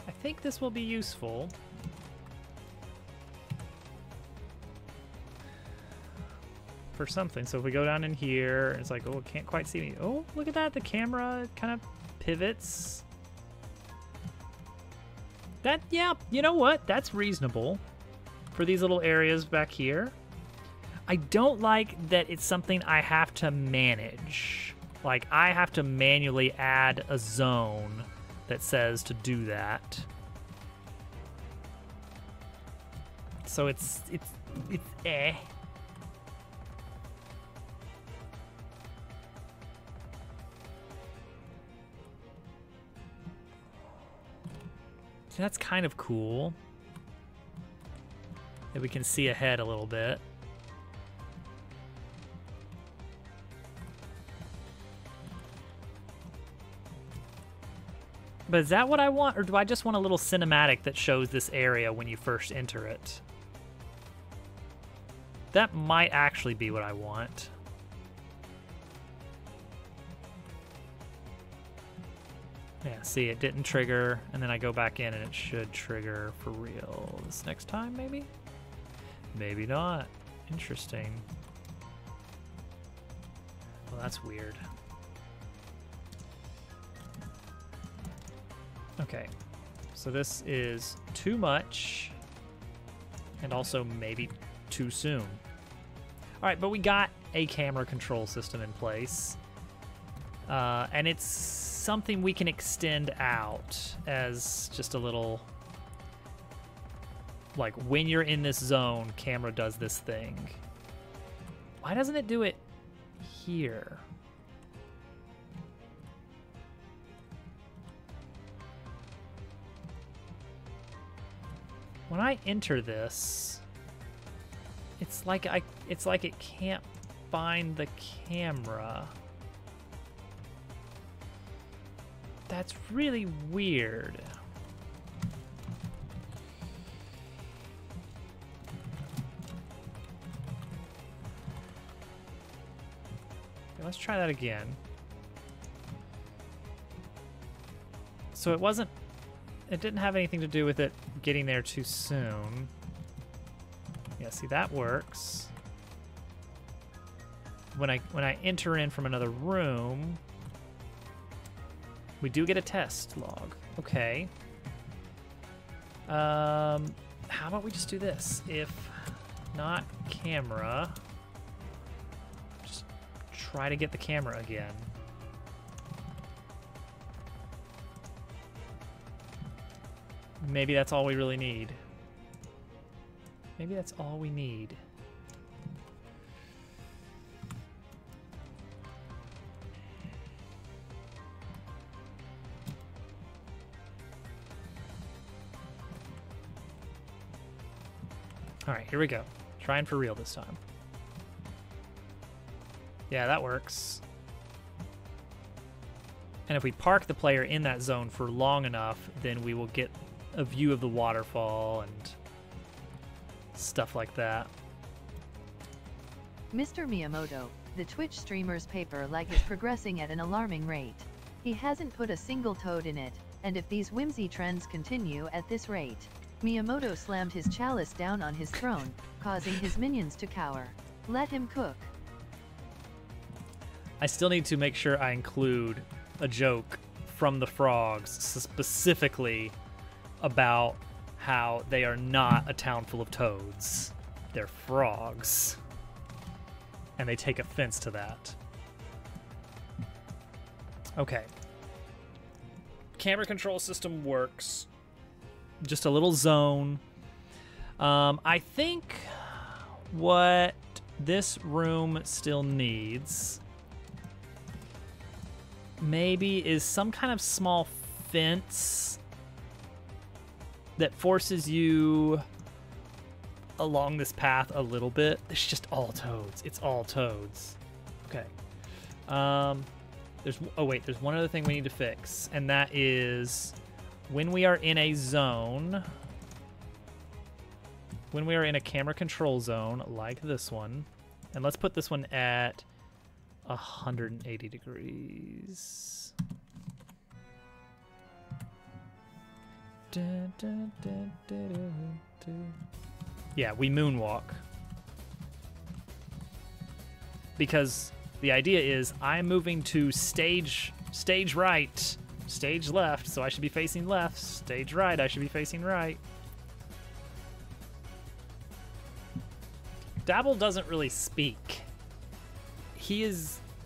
I think this will be useful. For something. So if we go down in here, it's like, oh, it can't quite see me. Oh, look at that. The camera kind of pivots. That, yeah, you know what? That's reasonable for these little areas back here. I don't like that it's something I have to manage. Like, I have to manually add a zone that says to do that. So it's eh. So that's kind of cool. That we can see ahead a little bit. But is that what I want, or do I just want a little cinematic that shows this area when you first enter it? That might actually be what I want. Yeah, see, it didn't trigger, and then I go back in and it should trigger for real this next time, maybe? Maybe not. Interesting. Well, that's weird. Okay, so this is too much, and also maybe too soon. All right, but we got a camera control system in place, and it's something we can extend out as just a little, like, when you're in this zone, camera does this thing. Why doesn't it do it here? When I enter this, it's like it can't find the camera. That's really weird. Okay, let's try that again. So it didn't have anything to do with it getting there too soon. Yeah, see, that works. When I enter in from another room, we do get a test log. Okay. How about we just do this? If not camera, just try to get the camera again. Maybe that's all we really need. Maybe that's all we need. All right, here we go. Trying for real this time. Yeah, that works. And if we park the player in that zone for long enough, then we will get a view of the waterfall and stuff like that. Mr. Miyamoto, the Twitch streamer's paper like is progressing at an alarming rate. He hasn't put a single toad in it, and if these whimsy trends continue at this rate, Miyamoto slammed his chalice down on his throne, causing his minions to cower. Let him cook. I still need to make sure I include a joke from the frogs, specifically about how they are not a town full of toads. They're frogs. And they take offense to that. Okay. Camera control system works. Just a little zone. I think what this room still needs maybe is some kind of small fence that forces you along this path a little bit. It's just all toads. It's all toads. Okay. There's one other thing we need to fix, and that is when we are in a zone, when we are in a camera control zone like this one, and let's put this one at 180 degrees. Yeah, we moonwalk. Because the idea is I'm moving to stage right, stage left, so I should be facing left. Stage right, I should be facing right. Dabble doesn't really speak.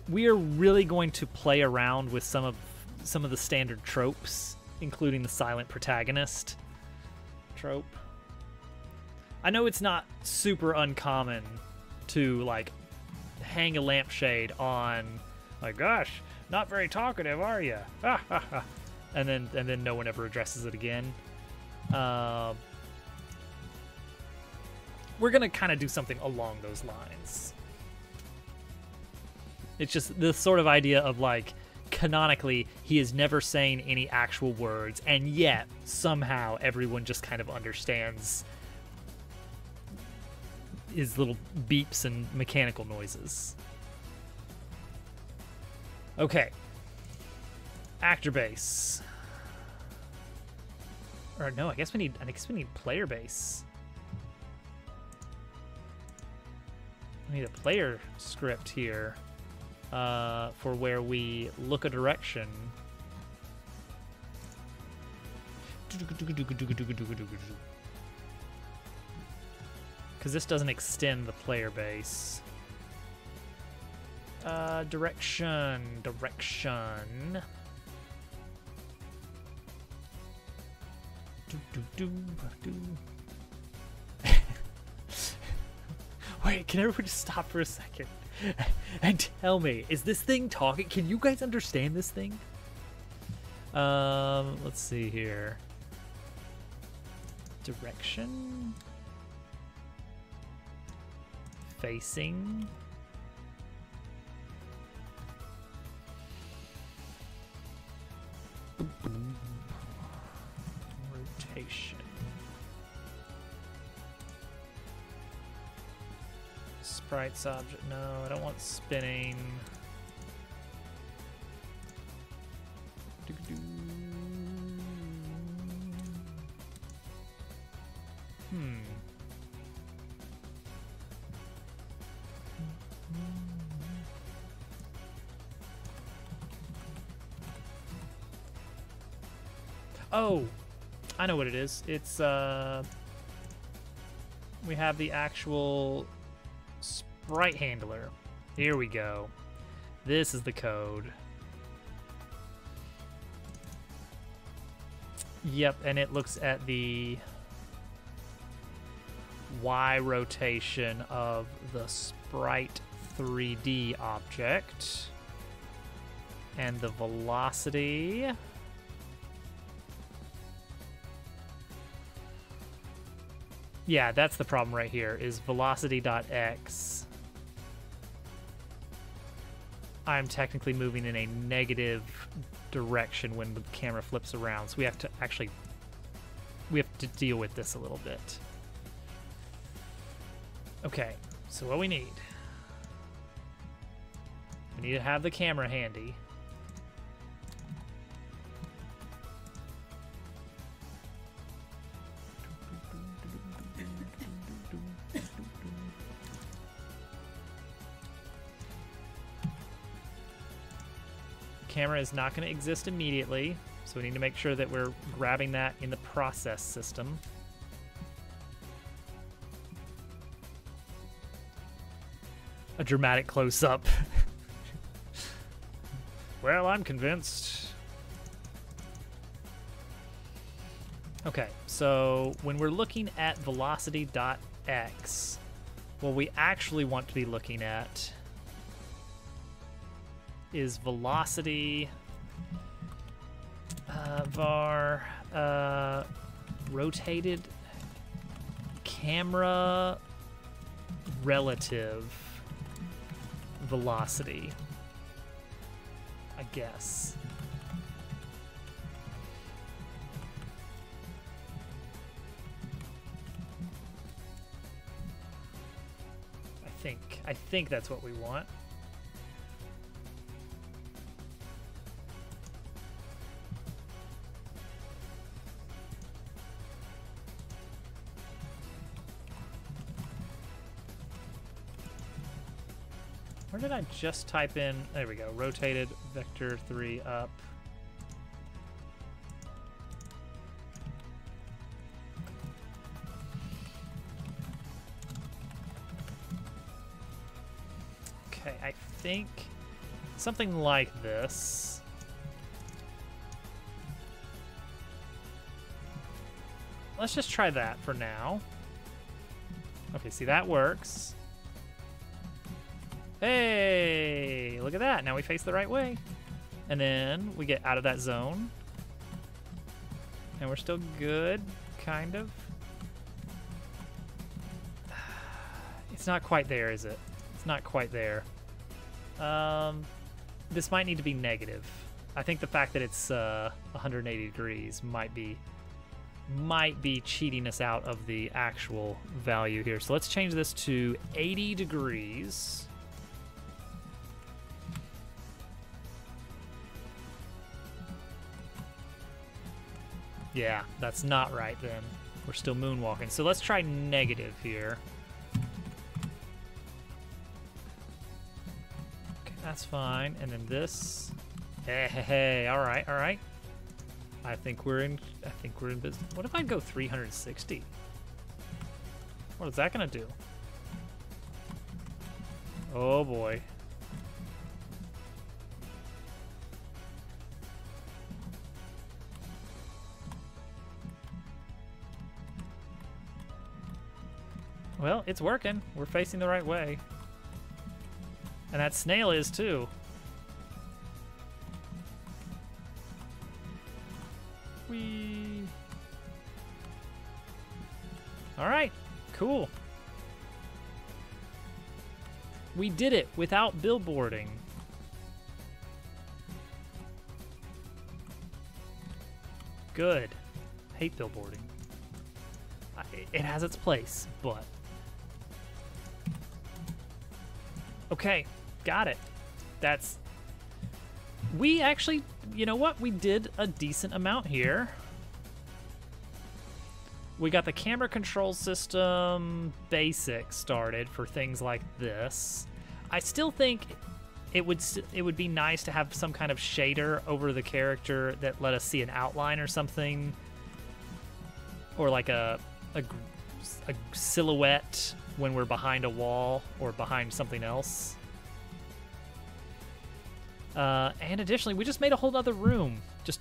We are really going to play around with some of the standard tropes, including the silent protagonist trope. I know it's not super uncommon to like hang a lampshade on, like, gosh, not very talkative, are you? and then no one ever addresses it again. We're gonna kind of do something along those lines. It's just this sort of idea of like, canonically, he is never saying any actual words, and yet somehow everyone just kind of understands his little beeps and mechanical noises. Okay. Actor base. Or no, I guess we need player base. We need a player script here for where we look a direction. Because this doesn't extend the player base. Direction. Wait, can everyone just stop for a second and tell me, is this thing talking? Can you guys understand this thing? Let's see here. Direction. Facing. Rotation. Sprites object. No, I don't want spinning. Oh, I know what it is. It's, we have the actual sprite handler. Here we go. This is the code. Yep, and it looks at the Y rotation of the sprite 3D object and the velocity. Yeah, that's the problem right here, is velocity.x. I'm technically moving in a negative direction when the camera flips around, so we have to deal with this a little bit. Okay, so what we need to have the camera handy. Camera is not going to exist immediately, so we need to make sure that we're grabbing that in the process system. A dramatic close-up. Well, I'm convinced. Okay, so when we're looking at velocity.x, what we actually want to be looking at is velocity var rotated camera relative velocity, I guess. I think that's what we want. Where did I just type in? There we go. Rotated vector 3 up. Okay, I think something like this. Let's just try that for now. Okay, see, that works. Hey, look at that. Now we face the right way. And then we get out of that zone. And we're still good, kind of. It's not quite there, is it? It's not quite there. This might need to be negative. I think the fact that it's 180 degrees might be cheating us out of the actual value here. So let's change this to 80 degrees. Yeah, that's not right then. We're still moonwalking. So let's try negative here. Okay, that's fine. And then this. Hey, all right, all right. I think we're in business. What if I go 360? What is that gonna do? Oh boy. Well, it's working. We're facing the right way. And that snail is too. Whee. All right, cool. We did it without billboarding. Good. Hate billboarding. It has its place, but... Okay, got it. That's... We actually, you know what? We did a decent amount here. We got the camera control system basic started for things like this. I still think it would be nice to have some kind of shader over the character that let us see an outline or something, or like a silhouette when we're behind a wall or behind something else. And additionally, we just made a whole other room just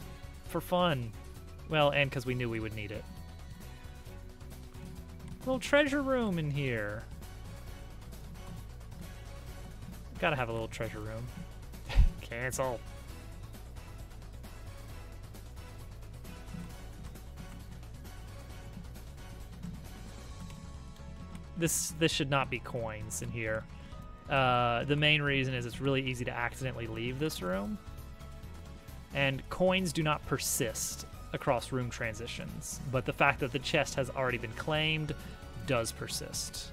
for fun. Well, and because we knew we would need it. Little treasure room in here. Gotta have a little treasure room. Cancel. This should not be coins in here. The main reason is it's really easy to accidentally leave this room. And coins do not persist across room transitions. But the fact that the chest has already been claimed does persist.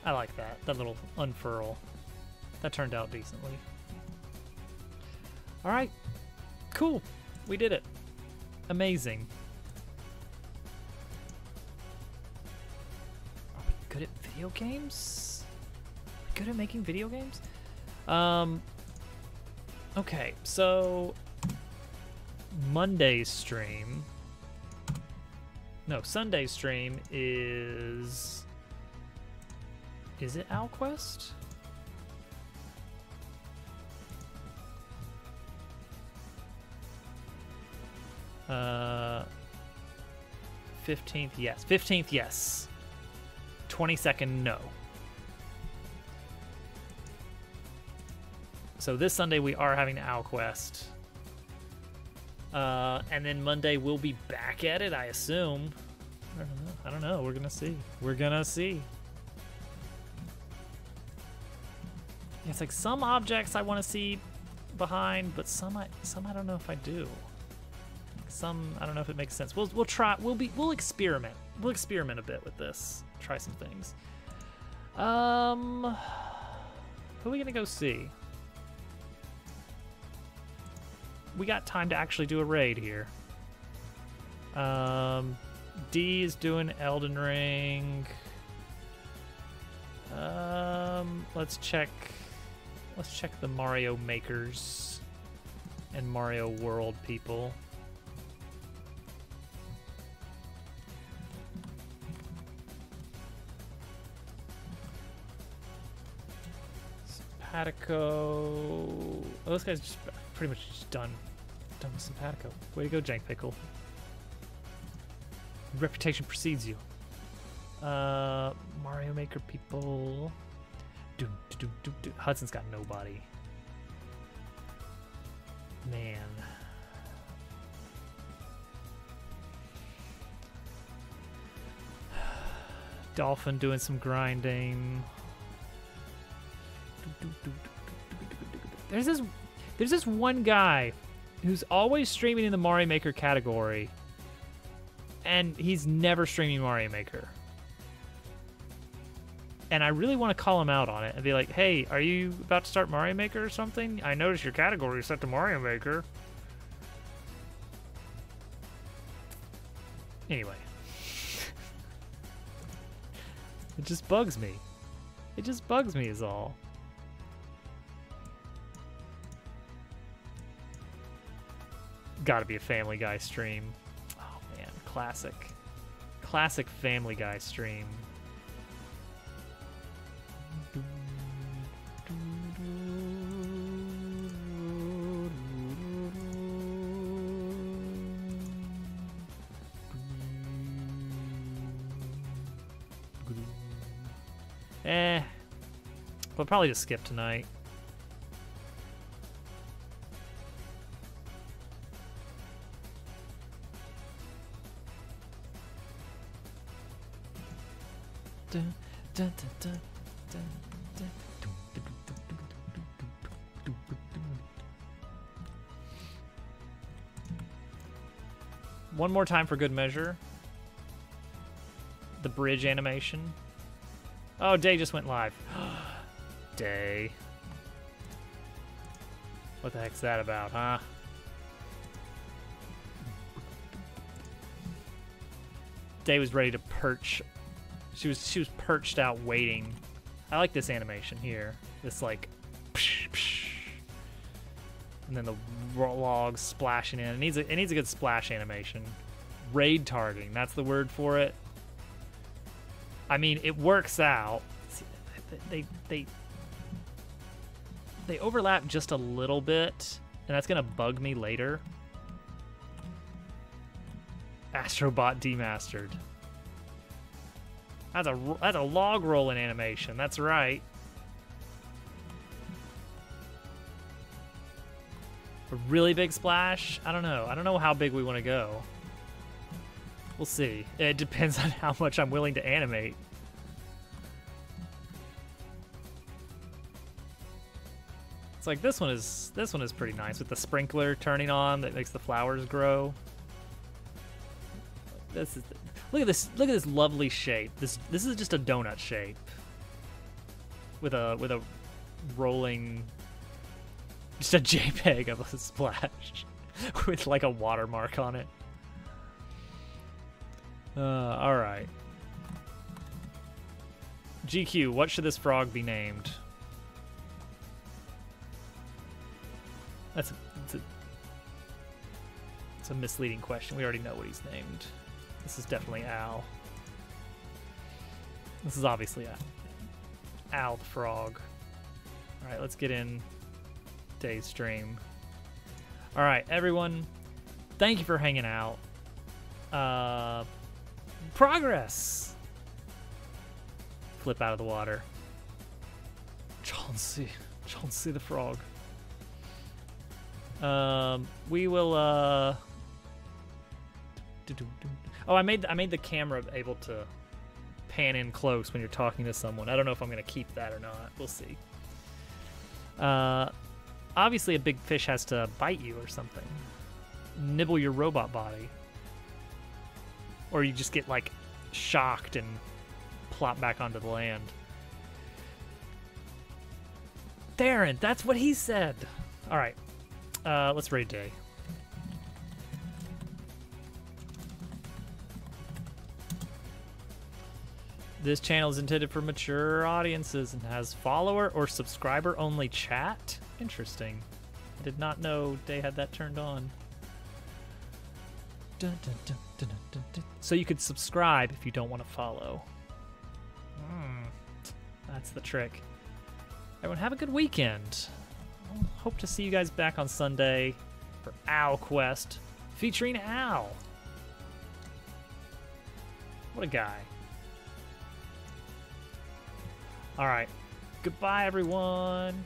I like that little unfurl. That turned out decently. All right, cool. We did it. Amazing. Are we good at video games? Are we good at making video games? Okay, so Monday's stream. No, Sunday's stream is it Alquest? 15th, yes. 15th, yes. 22nd, no. So this Sunday we are having Alquest. And then Monday we'll be back at it, I assume. I don't know. We're gonna see. We're gonna see. It's like some objects I want to see behind, but some I don't know if I do. Some I don't know if it makes sense. We'll try. We'll experiment. We'll experiment a bit with this. Try some things. Who are we gonna go see? We got time to actually do a raid here. D is doing Elden Ring. Let's check the Mario makers and Mario World people. Simpatico. Oh, this guy's just pretty much just done with Simpatico. Way to go, Jank Pickle. Reputation precedes you. Mario Maker people. Hudson's got nobody. Man. Dolphin doing some grinding. There's this one guy who's always streaming in the Mario Maker category, and he's never streaming Mario Maker. And I really want to call him out on it and be like, hey, are you about to start Mario Maker or something? I noticed your category is set to Mario Maker. Anyway. It just bugs me. It just bugs me is all. Gotta be a Family Guy stream. Oh man, classic. Classic Family Guy stream. We'll probably just skip tonight. One more time for good measure. The bridge animation. Oh, Day just went live. Day. What the heck's that about, huh? Day was ready to perch. She was perched out waiting. I like this animation here. This like psh, psh. And then the logs splashing in. It needs a good splash animation. Raid targeting, that's the word for it. I mean, it works out. They overlap just a little bit, and that's gonna bug me later. Astrobot demastered. That's a log rolling animation. That's right. A really big splash? I don't know. I don't know how big we want to go. We'll see. It depends on how much I'm willing to animate. It's like this one is pretty nice with the sprinkler turning on that makes the flowers grow. Look at this lovely shape. This is just a donut shape with a rolling, just a JPEG of a splash with like a watermark on it. All right. GQ, what should this frog be named? It's a misleading question. We already know what he's named. This is definitely Al. This is obviously Al the frog. All right, let's get in Day's stream. All right, everyone, thank you for hanging out. Progress. Flip out of the water. Chauncey the frog. We will, Oh, I made the camera able to pan in close when you're talking to someone. I don't know if I'm going to keep that or not. We'll see. Obviously, a big fish has to bite you or something. Nibble your robot body. Or you just get, like, shocked and plop back onto the land. Darren, that's what he said. All right. Let's raid day. This channel is intended for mature audiences and has follower or subscriber only chat. Interesting. I did not know they had that turned on. Dun, dun, dun, dun, dun, dun, dun. So you could subscribe if you don't want to follow. That's the trick. Everyone, have a good weekend. Hope to see you guys back on Sunday for Owl Quest featuring Al. What a guy. All right. Goodbye, everyone.